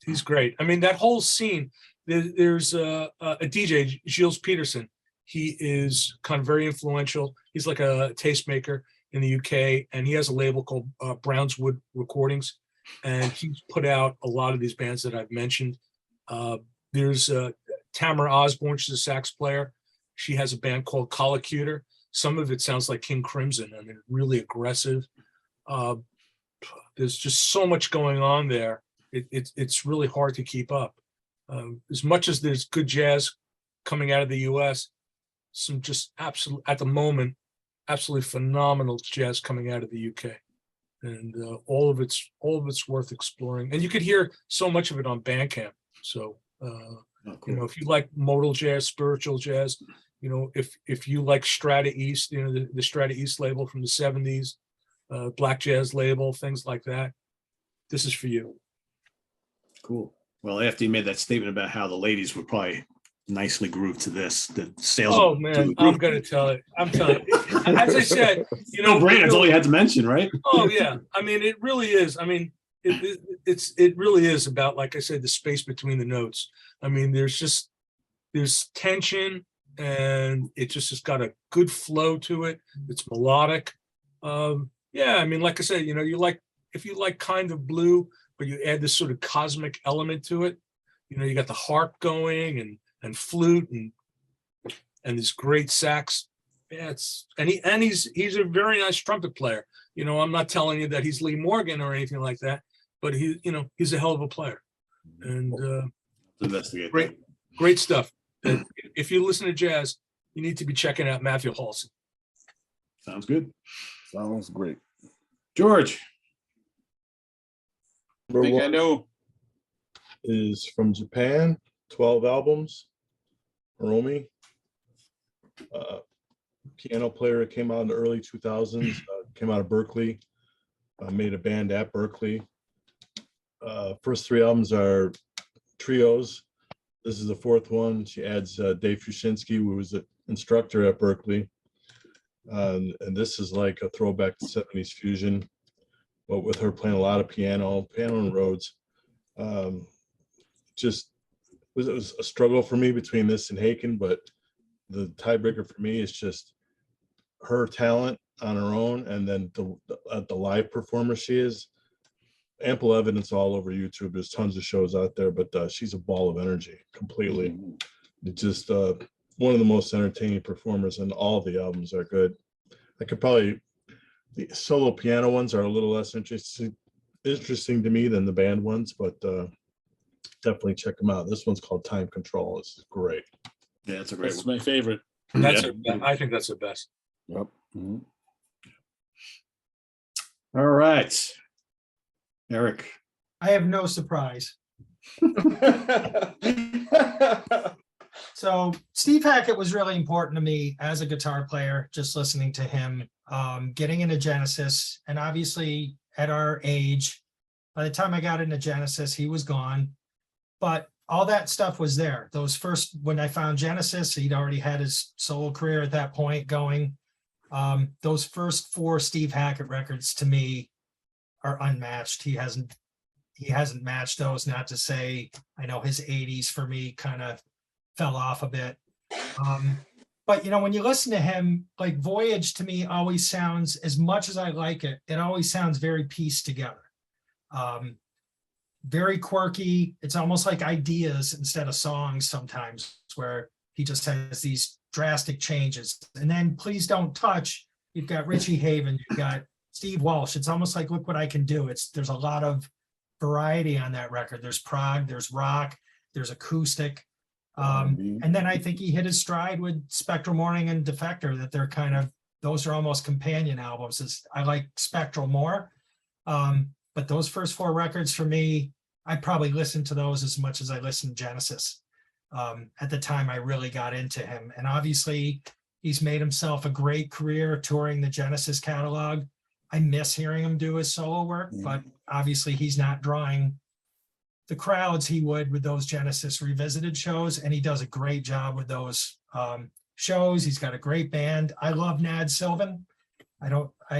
he's great. I mean, that whole scene. There's a DJ, Gilles Peterson. He is kind of very influential. He's like a tastemaker in the UK, and he has a label called Brownswood Recordings, and he's put out a lot of these bands that I've mentioned. There's Tamara Osborne, she's a sax player. She has a band called Collocutor. Some of it sounds like King Crimson. I mean, really aggressive. There's just so much going on there. It's really hard to keep up. As much as there's good jazz coming out of the US, some just absolute, at the moment, absolutely phenomenal jazz coming out of the UK. And all of it's worth exploring. And you could hear so much of it on Bandcamp. So if you like modal jazz, spiritual jazz, if you like Strata East, the Strata East label from the 70s, Black Jazz label, things like that, this is for you. Cool. Well, after you made that statement about how the ladies would probably nicely groove to this, the sales. Oh man, I'm gonna tell it. I'm telling you. As I said, you know, No brainer. That's all you had to mention, right? oh yeah. I mean, it really is. I mean, it really is about, like I said, the space between the notes. I mean, there's tension, and it just has got a good flow to it. It's melodic. Yeah, I mean, like I said, you know, if you like kind of blue, but you add this sort of cosmic element to it, you know, you got the harp going and flute and this great sax. Yeah, he's a very nice trumpet player. You know, I'm not telling you that he's Lee Morgan or anything like that, but he's a hell of a player. And Investigate. Great stuff. And if you listen to jazz, you need to be checking out Matthew Halsey. Sounds good. Sounds great. George. I Number think I one know. is from Japan, 12 albums. Hiromi, piano player, came out in the early 2000s, came out of Berkeley, made a band at Berkeley. First three albums are trios. This is the fourth one. She adds Dave Fushinsky, who was an instructor at Berkeley. And this is like a throwback to 70s fusion, but with her playing a lot of piano and Rhodes. It was a struggle for me between this and Haken, but the tiebreaker for me is just her talent on her own, and then the live performer she is. Ample evidence all over YouTube. There's tons of shows out there, but she's a ball of energy completely. It's just one of the most entertaining performers, and all the albums are good. The solo piano ones are a little less interesting to me than the band ones, but definitely check them out. This one's called Time Control. This is great. Yeah, it's a great That's one. my favorite. I think that's the best. Yep. Mhm. All right. Eric. I have no surprise. So Steve Hackett was really important to me as a guitar player, just listening to him, getting into Genesis. And obviously at our age, by the time I got into Genesis, he was gone. But all that stuff was there. When I found Genesis, he'd already had his solo career at that point going. Those first four Steve Hackett records to me are unmatched. He hasn't matched those. Not to say, I know his 80s for me kind of fell off a bit. But you know, when you listen to him, like Voyage to me always sounds, as much as I like it, it always sounds very pieced together. Very quirky. It's almost like ideas instead of songs sometimes, where he just has these drastic changes. And then Please Don't Touch, you've got Richie Haven, you've got Steve Walsh. It's almost like, look what I can do. There's a lot of variety on that record. There's prog, there's rock, there's acoustic. And then I think he hit his stride with Spectral Morning and Defector, that those are almost companion albums. I like Spectral more. But those first four records for me, I probably listened to those as much as I listened to Genesis. At the time I really got into him. And obviously he's made himself a great career touring the Genesis catalog. I miss hearing him do his solo work, but obviously he's not drawing the crowds he would with those Genesis Revisited shows. And he does a great job with those shows. He's got a great band. I love Nad Sylvan. I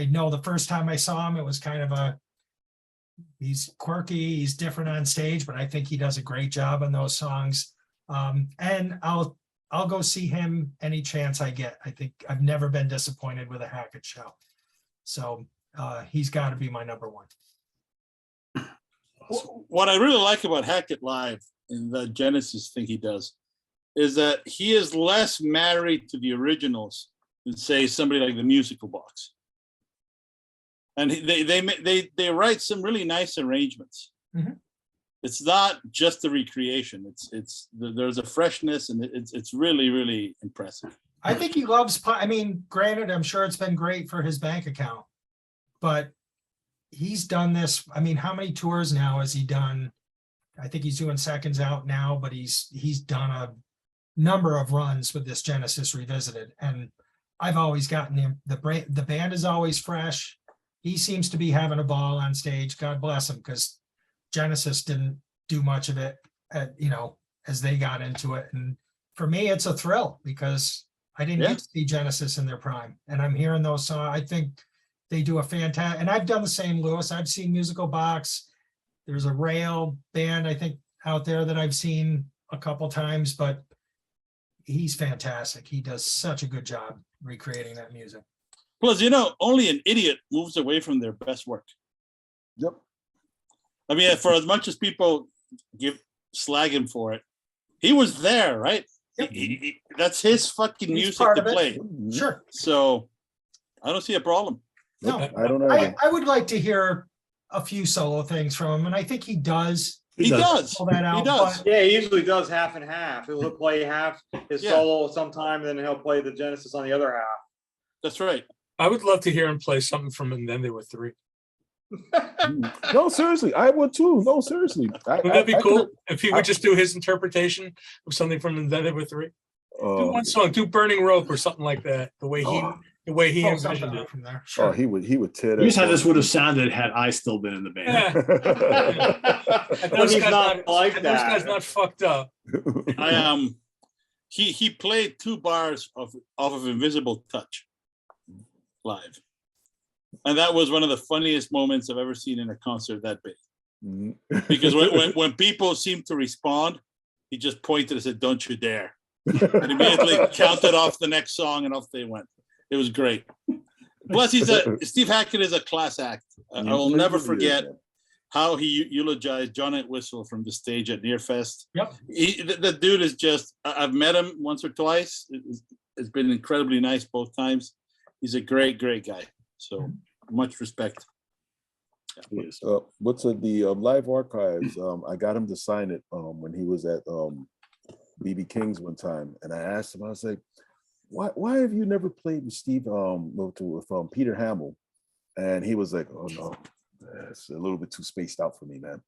know the first time I saw him, it was kind of he's quirky, he's different on stage, but I think he does a great job on those songs. And I'll go see him any chance I get. I think I've never been disappointed with a Hackett show. So he's got to be my number one. What I really like about Hackett live in the Genesis thing he does is that he is less married to the originals than, say, somebody like the Musical Box. And they write some really nice arrangements. Mm-hmm. It's not just the recreation. There's a freshness, and it's really, really impressive. I think he loves, granted, I'm sure it's been great for his bank account, but he's done this. I mean, how many tours now has he done? I think he's doing Seconds Out now, but he's done a number of runs with this Genesis Revisited. And I've always gotten him. The band is always fresh. He seems to be having a ball on stage. God bless him, because Genesis didn't do much of it. as they got into it. And for me, it's a thrill because I didn't Yeah. get to see Genesis in their prime, and I'm hearing those songs. I think they do a fantastic, and I've done the same, Lewis. I've seen Musical Box. There's a rail band, I think, out there that I've seen a couple times, but he's fantastic. He does such a good job recreating that music. Plus, only an idiot moves away from their best work. Yep. I mean, for as much as people slag him for it, he was there, right? Yep. That's his fucking He's music part to of it. play. Sure. So I don't see a problem. No, I don't either. I would like to hear a few solo things from him, and I think he does. He does. Pull that out, He does. but- Yeah, he usually does half and half. He'll play half his Yeah. solo sometime, and then he'll play the Genesis on the other half. That's right. I would love to hear him play something from And Then There Were Three. No, seriously, I would too. No, seriously. Wouldn't that be I cool could've- if he would just do his interpretation of something from And Then There Were Three? Do Uh, one song, do Burning Rope or something like that. The way he Pull envisioned something it. out from there. oh, Sure. he would tear that. Here's how song. this would have sounded had I still been in the band. Yeah. And But those he's guys not like and those guys that. not fucked up. He played 2 bars off of Invisible Touch live. And that was one of the funniest moments I've ever seen in a concert that big. Mhm. Because when people seemed to respond, he just pointed and said, "Don't you dare." And immediately counted off the next song and off they went. It was great. Plus, Steve Hackett is a class act. I will never forget how he eulogized John Entwistle from the stage at Nearfest. Yep. The dude is just, I've met him once or twice. It's been incredibly nice both times. He's a great, great guy. So much respect. Yes. What's the live archives? I got him to sign it when he was at BB King's one time, and I asked him, I was like, why have you never played with Steve with Peter Hamill? And he was like, oh no, it's a little bit too spaced out for me, man.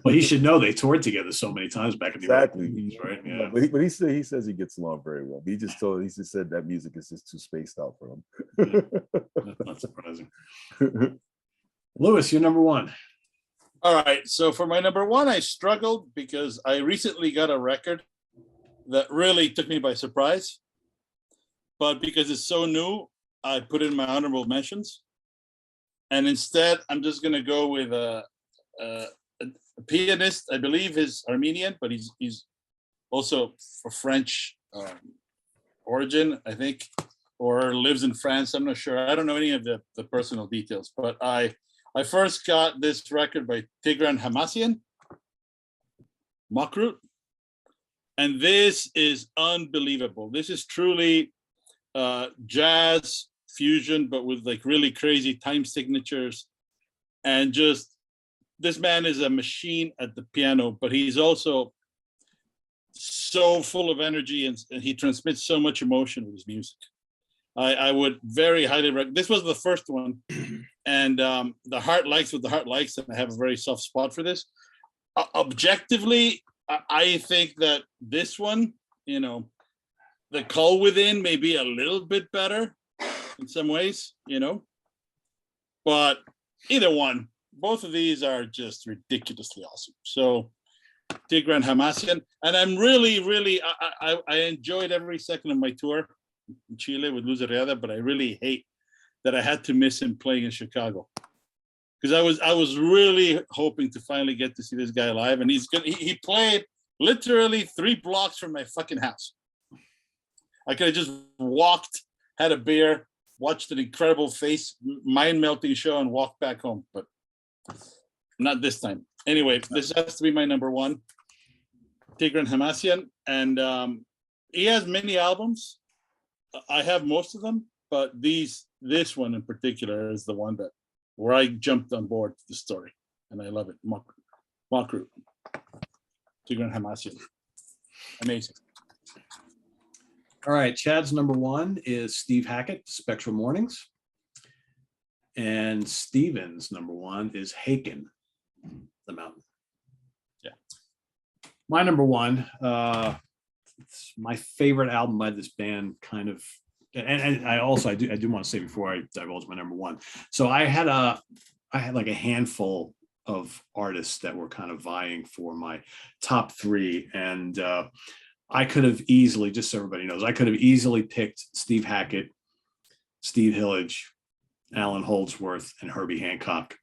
Well, he should know they toured together so many times back in the Exactly. early 80s, right? Yeah. But he says he gets along very well. He just said that music is just too spaced out for him. That's not surprising. Lewis, you're number 1. All right. So for my number 1, I struggled because I recently got a record that really took me by surprise. But because it's so new, I put it in my honorable mentions. And instead, I'm just going to go with a pianist. I believe is Armenian, but he's also a French origin, I think, or lives in France. I'm not sure. I don't know any of the personal details, but I first got this record by Tigran Hamasyan, Makrut, and this is unbelievable. This is truly jazz fusion, but with like really crazy time signatures, and just this man is a machine at the piano, but he's also so full of energy and he transmits so much emotion with his music. I would very highly recommend. This was the first one, and the heart likes what the heart likes, and I have a very soft spot for this. Objectively, I think that this one, the Call Within may be a little bit better in some ways, but either one, both of these are just ridiculously awesome. So Tigran Hamasyan, and I'm really, I enjoyed every second of my tour in Chile with Luz Arriada, but I really hate that I had to miss him playing in Chicago, because I was really hoping to finally get to see this guy live, and he played literally 3 blocks from my fucking house. I could have just walked, had a beer, watched an incredible mind-melting show, and walked back home, but not this time. Anyway, this has to be my number 1, Tigran Hamasyan, and he has many albums. I have most of them, but this one in particular is the one where I jumped on board the story, and I love it. Makrut, Tigran Hamasyan, amazing. All right, Chad's number 1 is Steve Hackett, Spectral Mornings. And Steven's number 1 is Haken, The Mountain. Yeah. My number 1, it's my favorite album by this band, kind of, and I do want to say before I divulge my number 1. So I I had like a handful of artists that were kind of vying for my top three. And I could have easily, just so everybody knows, I could have easily picked Steve Hackett, Steve Hillage, Alan Holdsworth, and Herbie Hancock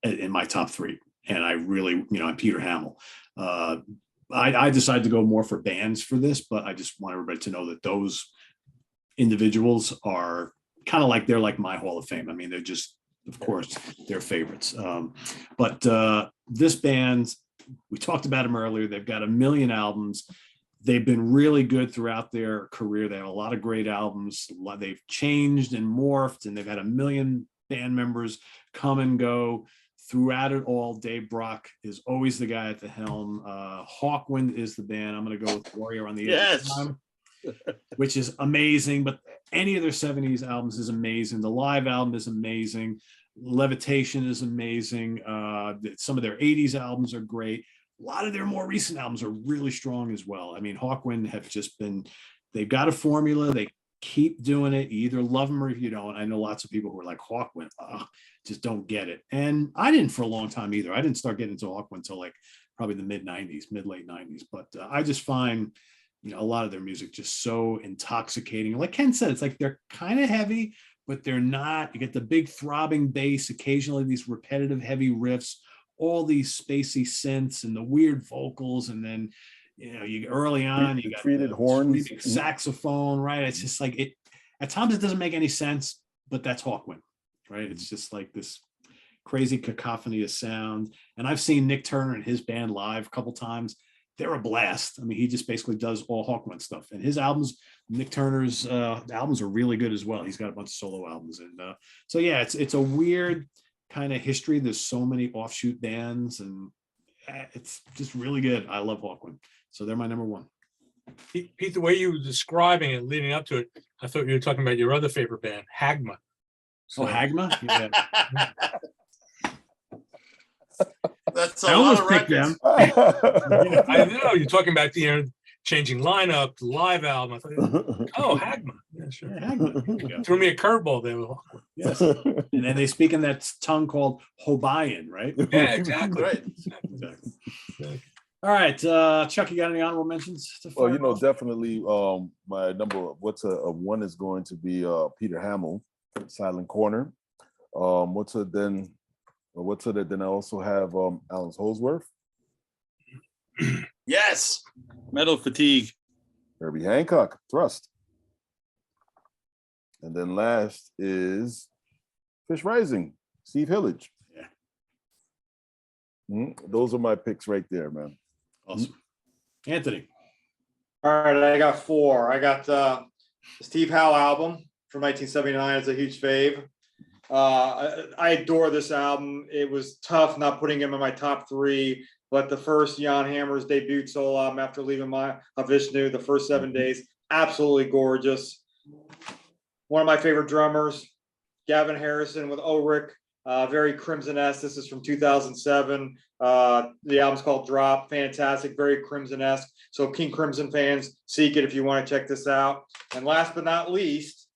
in my top three. And I really, I'm Peter Hamill. I decided to go more for bands for this, but I just want everybody to know that those individuals are kind of like, they're like my Hall of Fame. I mean, they're just, of course, they're favorites. But this band, we talked about them earlier. They've got 1 million albums. They've been really good throughout their career. They have a lot of great albums. They've changed and morphed, and they've had 1 million band members come and go throughout it all. Dave Brock is always the guy at the helm. Hawkwind is the band. I'm going to go with Warrior on the Edge of Time, which is amazing. But any of their 70s albums is amazing. The live album is amazing. Levitation is amazing. Some of their 80s albums are great. A lot of their more recent albums are really strong as well. I mean, Hawkwind have just been, they've got a formula. They keep doing it. You either love them or you don't. I know lots of people who are like, Hawkwind, just don't get it. And I didn't for a long time either. I didn't start getting into Hawkwind until like probably the mid late 90s. But I just find, a lot of their music just so intoxicating. Like Ken said, it's like they're kind of heavy, but they're not. You get the big throbbing bass, occasionally these repetitive heavy riffs, all these spacey synths and the weird vocals. And then, you early on, you got treated horns, saxophone, right? It's just like it, at times it doesn't make any sense, but that's Hawkwind, right? It's just like this crazy cacophony of sound. And I've seen Nick Turner and his band live a couple times. They're a blast. I mean, he just basically does all Hawkwind stuff, and his albums, Nick Turner's albums are really good as well. He's got a bunch of solo albums. And so, yeah, it's a weird kind of history. There's so many offshoot bands, and it's just really good. I love Hawkwind. So they're my number one. Pete, the way you were describing it leading up to it, I thought you were talking about your other favorite band, Hagma. So Hagma? Yeah. That's I a lot almost of picked records. them. I know you're talking about changing lineup, live album. I thought, Hagma. Yeah, sure. Yeah, Hagma. There you go. Threw me a curveball there. Yes. And then they speak in that tongue called Hobayan, right? Yeah, exactly. Right. Exactly. All right, Chuck, you got any honorable mentions? Well, definitely my number, what's a one is going to be Peter Hamill, Silent Corner. Then I also have Alan Holdsworth. Yes. Metal Fatigue. Herbie Hancock, Thrust. And then last is Fish Rising, Steve Hillage. Yeah. Those are my picks right there, man. Awesome. Anthony. All right, I got 4. I got the Steve Howe album from 1979. It's a huge fave. I adore this album. It was tough not putting him in my top 3, but the first Jan Hammer's debut solo album after leaving my Vishnu, the first 7 days, absolutely gorgeous. One of my favorite drummers, Gavin Harrison with Ulrich, very Crimson-esque. This is from 2007. The album's called Drop. Fantastic, very Crimson-esque. So King Crimson fans, seek it if you want to check this out. And last but not least,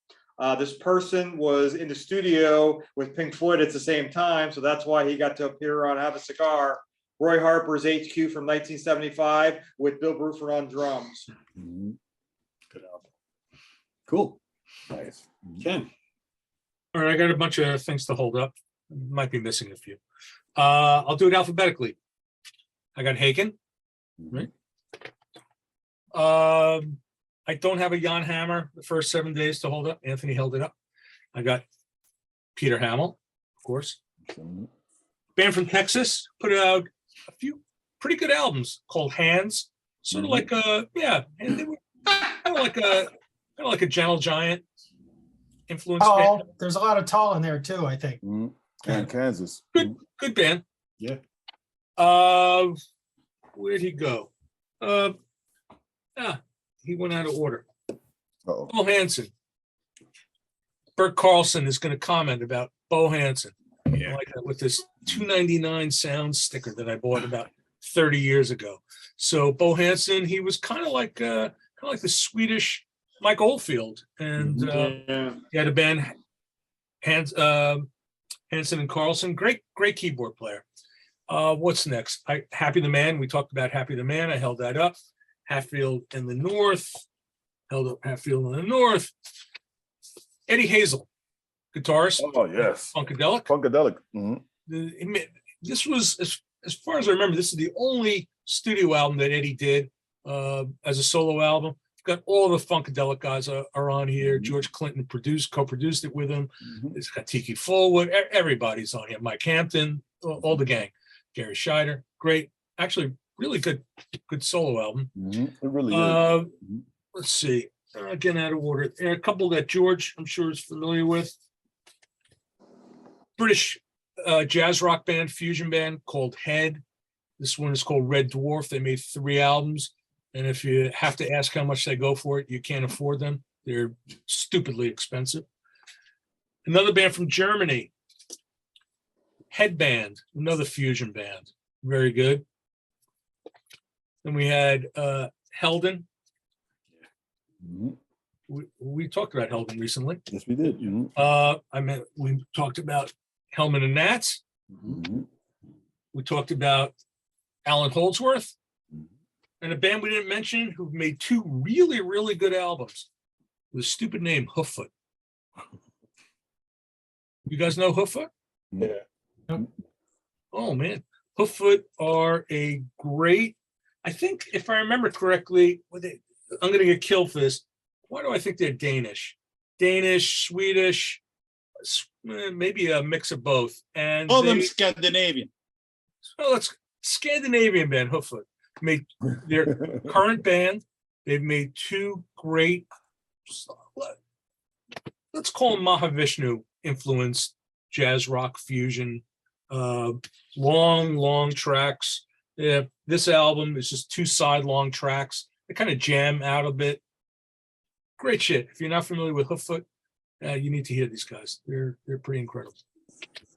this person was in the studio with Pink Floyd at the same time, so that's why he got to appear on Have a Cigar. Roy Harper's HQ from 1975 with Bill Bruford on drums. Good album. Cool. Nice. Ken. All right, I got a bunch of things to hold up. Might be missing a few. I'll do it alphabetically. I got Haken, right? I don't have a Jan Hammer the first 7 days to hold up. Anthony held it up. I got Peter Hamill, of course. Band from Texas put out a few pretty good albums called Hands. Sort of like and they were kind of like a Gentle Giant influence. Tall. There's a lot of tall in there too, I think. And Kansas. Good band. Yeah. Where'd he go? He went out of order. Uh-oh. Bo Hansen. Bert Carlson is going to comment about Bo Hansen. Yeah. Like that with this $2.99 sound sticker that I bought about 30 years ago. So Bo Hansen, he was kind of like the Swedish Mike Oldfield, and he had a band, Hands. Hanson and Carlson, great keyboard player. What's next? Happy the Man. We talked about Happy the Man. I held that up. Hatfield in the North. Held up Hatfield in the North. Eddie Hazel, guitarist. Oh, yes. Funkadelic. Funkadelic. Mhm. This was, as far as I remember, this is the only studio album that Eddie did as a solo album. Got all the Funkadelic guys are on here. Mhm. George Clinton co-produced it with him. Mhm. It's got Tiki Fullwood. Everybody's on here. Mike Hampton, all the gang. Gary Scheider, great. Actually, really good solo album. Mhm. It really is. Let's see. Again, out of order. There are a couple that George, I'm sure, is familiar with. British jazz rock band, fusion band called Head. This one is called Red Dwarf. They made 3 albums. And if you have to ask how much they go for it, you can't afford them. They're stupidly expensive. Another band from Germany, Headband, another fusion band. Very good. Then we had Helden. Mhm. We talked about Helden recently. Yes, we did. Mhm. We talked about Hellman and Nats. Mhm. We talked about Alan Holdsworth. Mhm. And a band we didn't mention who made 2 really, really good albums. The stupid name, Hooffoot. You guys know Hooffoot? Yeah. Oh, man. Hooffoot are a great, I think, if I remember correctly, I'm going to get killed for this. Why do I think they're Danish? Danish, Swedish, maybe a mix of both. And Call them Scandinavian. well, it's Scandinavian band, Hooffoot. Made their current band. They've made 2 great, let's call them Mahavishnu influenced jazz rock fusion, long tracks. Yeah, this album is just 2 side-long tracks. They kind of jam out a bit. Great shit. If you're not familiar with Hooffoot, you need to hear these guys. They're pretty incredible.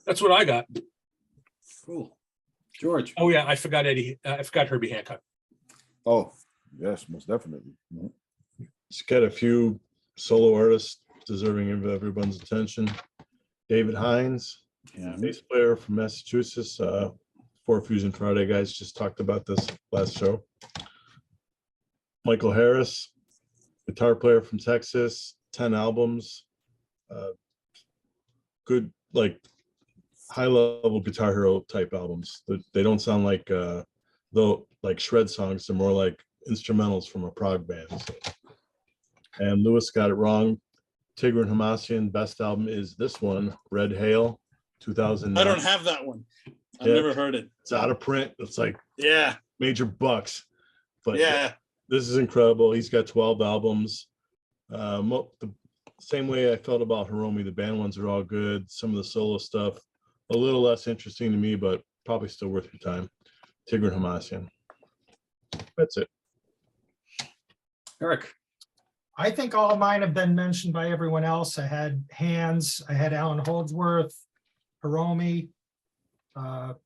That's what I got. Cool. George. Oh yeah, I forgot Herbie Hancock. Oh, yes, most definitely. Mhm. Just got a few solo artists deserving of everyone's attention. David Hines, Yeah. bass player from Massachusetts. 4 Fusion Friday guys just talked about this last show. Michael Harris, guitar player from Texas, 10 albums. Good, like high level Guitar Hero type albums. They don't sound like though like shred songs. They're more like instrumentals from a prog band. So. And Lewis got it wrong. Tigran Hamasyan best album is this one, Red Hail, 2009. I don't have that one. I've Yeah. never heard it. It's out of print. It's like Yeah, major bucks. But yeah. this is incredible. He's got 12 albums. The same way I felt about Hiromi, the band ones are all good. Some of the solo stuff, a little less interesting to me, but probably still worth your time. Tigran Hamasyan. That's it. Eric. I think all of mine have been mentioned by everyone else. I had Hands, I had Alan Holdsworth, Hiromi, Hydria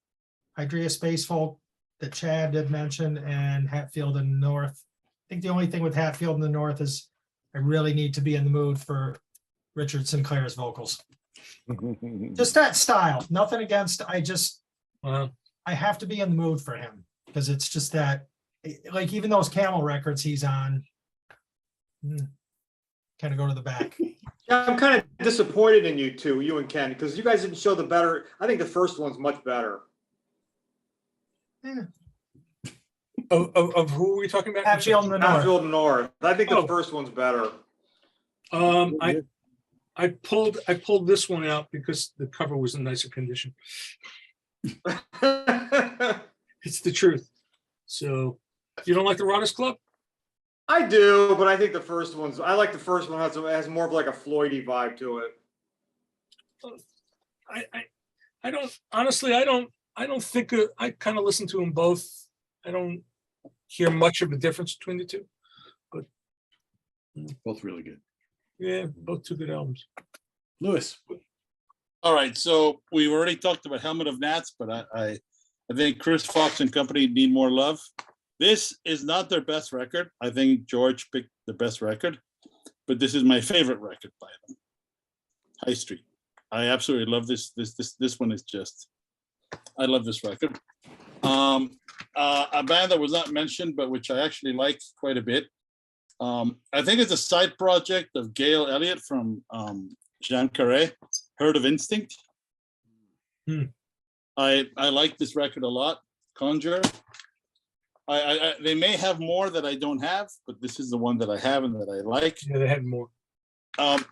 Spacefolk that Chad did mention, and Hatfield in the North. I think the only thing with Hatfield in the North is I really need to be in the mood for Richard Sinclair's vocals. Just that style, nothing against, Wow. I have to be in the mood for him because it's just that, like even those Camel records he's on, kind of go to the back. Yeah, I'm kind of disappointed in you two, you and Ken, because you guys didn't show the better. I think the first one's much better. Of who are we talking about? Hatfield in the North. Hatfield North. I think the Oh. first one's better. I pulled this one out because the cover was in nicer condition. It's the truth. So you don't like the Rotters Club? I do, but I think the first one's. I like the first one. Has more of like a Floydy vibe to it. I don't honestly. I don't think I kind of listen to them both. I don't hear much of a difference between the two. But Both really good. yeah, both 2 good albums. Lewis. All right, so we've already talked about Helmet of Gnats, but I think Chris Fox and company need more love. This is not their best record. I think George picked the best record, but this is my favorite record by them. High Street. I absolutely love this one is just, I love this record. A band that was not mentioned, but which I actually like quite a bit. I think it's a side project of Gail Elliott from Jean Carré, Herd of Instinct. I like this record a lot. Conjure. They may have more that I don't have, but this is the one that I have and that I like. Yeah, they had more.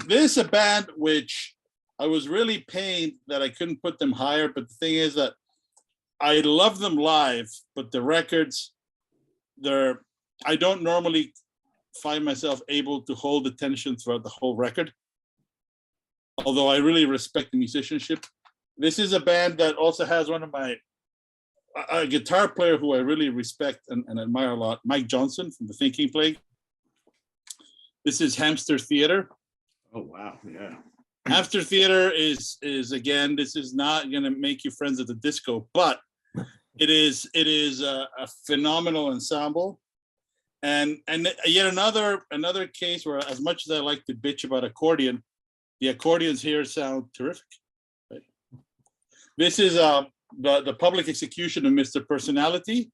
This is a band which I was really pained that I couldn't put them higher, but the thing is that I love them live, but the records, I don't normally find myself able to hold attention throughout the whole record, although I really respect the musicianship. This is a band that also has one of my a guitar player who I really respect and admire a lot, Mike Johnson from the Thinking Plague. This is Hamster Theater. Oh wow, yeah. Hamster Theater is again, this is not going to make you friends at the disco, but it is a phenomenal ensemble, and yet another case where, as much as I like to bitch about accordion, the accordions here sound terrific. Right? This is the public execution of Mr. Personality.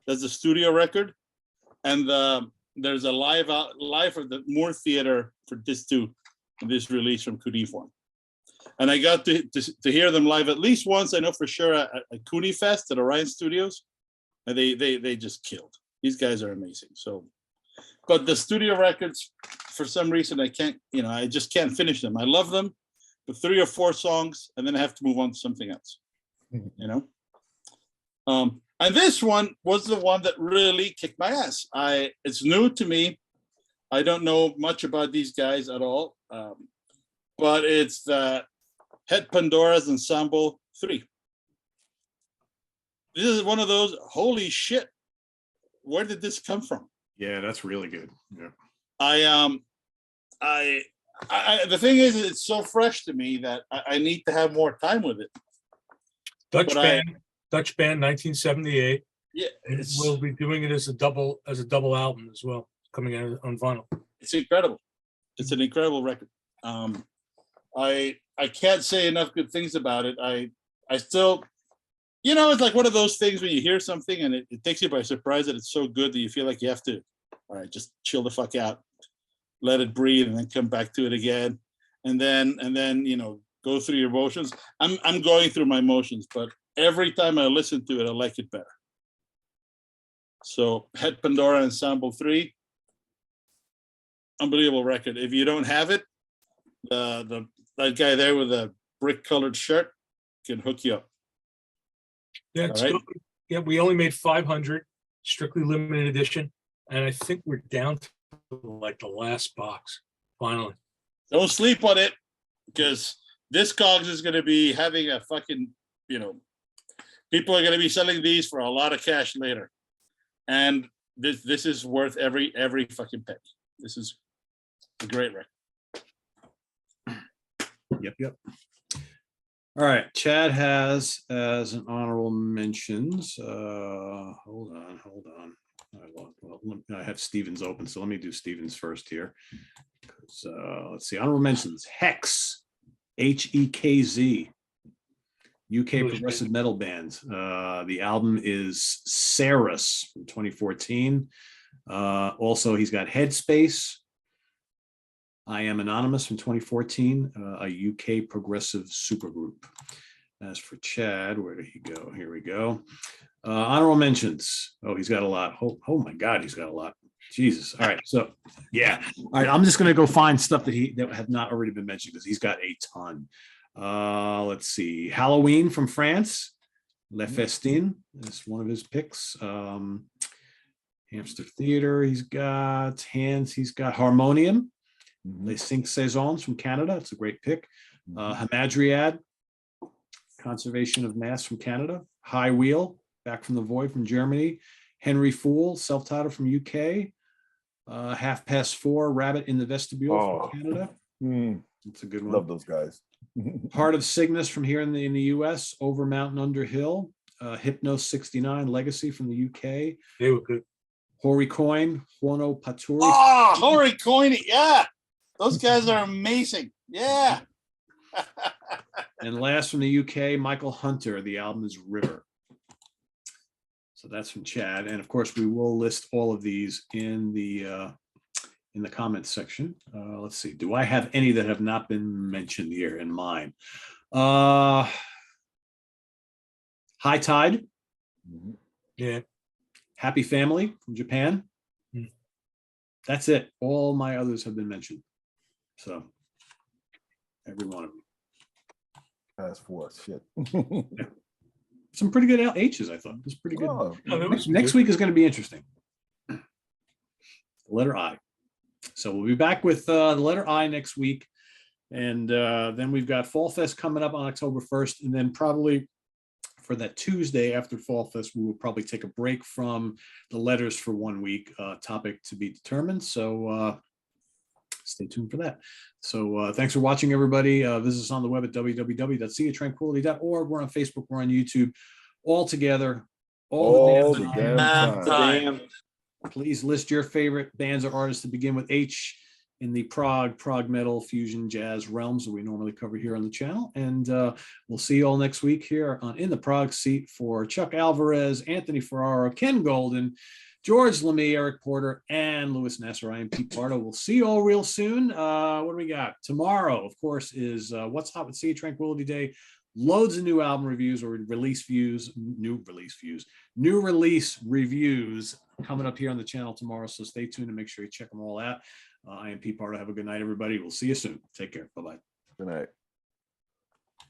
That's a studio record, and there's a live for the Moore Theater for this release from Cuneiform. And I got to hear them live at least once. I know for sure at Cooney Fest at Orion Studios, and they just killed. These guys are amazing. So, but the studio records, for some reason, I just can't finish them. I love them, but 3 or 4 songs, and then I have to move on to something else. And this one was the one that really kicked my ass. It's new to me. I don't know much about these guys at all, but it's the Het Pandora's Ensemble 3. This is one of those, holy shit, where did this come from? Yeah, that's really good. Yeah. The thing is, it's so fresh to me that I need to have more time with it. Dutch band, 1978. Yeah, We'll be doing it as a double album as well, coming out on vinyl. It's incredible. It's an incredible record. I can't say enough good things about it. I still, it's like one of those things when you hear something and it takes you by surprise that it's so good that you feel like you have to, all right, just chill the fuck out, let it breathe, and then come back to it again, and then go through your emotions. I'm going through my emotions, but every time I listen to it, I like it better. So Het Pandora Ensemble 3, unbelievable record. If you don't have it, that guy there with a brick colored shirt can hook you up. Yeah, it's All right. good. Yeah, we only made 500, strictly limited edition, and I think we're down to like the last box. Finally, Don't sleep on it, because Discogs is going to be having a fucking, people are going to be selling these for a lot of cash later, and this is worth every fucking penny. This is a great record. Yep. All right. Chad has as an honorable mentions. Hold on. I have Stevens open, so let me do Stevens first here. Let's see. Honorable mentions. Hex, HEKZ, UK progressive metal band. The album is Saris from 2014. Also, he's got Headspace, I Am Anonymous from 2014, a UK progressive supergroup. As for Chad, where did he go? Here we go. Honorable mentions. Oh, he's got a lot. Oh my God, he's got a lot. Jesus. All right. So yeah. All right. I'm just gonna go find stuff that have not already been mentioned because he's got a ton. Let's see. Halloween from France. Le Festin is one of his picks. Hamster Theater. He's got Hands. He's got Harmonium. Les Cinq Saisons from Canada. It's a great pick. Hamadryad, Conservation of Mass from Canada. High Wheel, Back from the Void from Germany. Henry Fool, self-titled from UK. Half Past Four, Rabbit in the Vestibule from Canada. It's a good one. Love those guys. Heart of Cygnus from here in the US. Over Mountain, Under Hill. Hypnos 69, Legacy from the UK. they were good. Hori Coin, Juano Paturi. Oh, Hori Coin, yeah. Those guys are amazing. Yeah. And last from the UK, Michael Hunter. The album is River. So that's from Chad. And of course, we will list all of these in the comments section. Let's see. Do I have any that have not been mentioned here in mine? High Tide. Mhm. Yeah. Happy Family from Japan. Hmm. That's it. All my others have been mentioned. So every one of them. Task Force, shit. Some pretty good H's, I thought. It was pretty good. Oh, No, there was some Next good- week is going to be interesting. Letter I. So we'll be back with the letter I next week. And then we've got Fall Fest coming up on October 1st. And then probably for that Tuesday after Fall Fest, we will probably take a break from the letters for 1 week, topic to be determined. So stay tuned for that. So thanks for watching, everybody. Visit us on the web at www.seatranquility.org. We're on Facebook. We're on YouTube. All together. all the damn damn time. time. Damn. Please list your favorite bands or artists to begin with H in the prog metal, fusion, jazz realms that we normally cover here on the channel. And we'll see you all next week here on In the Prog Seat for Chuck Alvarez, Anthony Ferraro, Ken Golden, George Lemay, Eric Porter, and Louis Nasser. I am Pete Pardo. We'll see you all real soon. What do we got? Tomorrow, of course, is What's Hot with Sea Tranquility Day. Loads of new album reviews or new release reviews coming up here on the channel tomorrow. So stay tuned and make sure you check them all out. I am Pete Pardo. Have a good night, everybody. We'll see you soon. Take care. Bye-bye. Good night.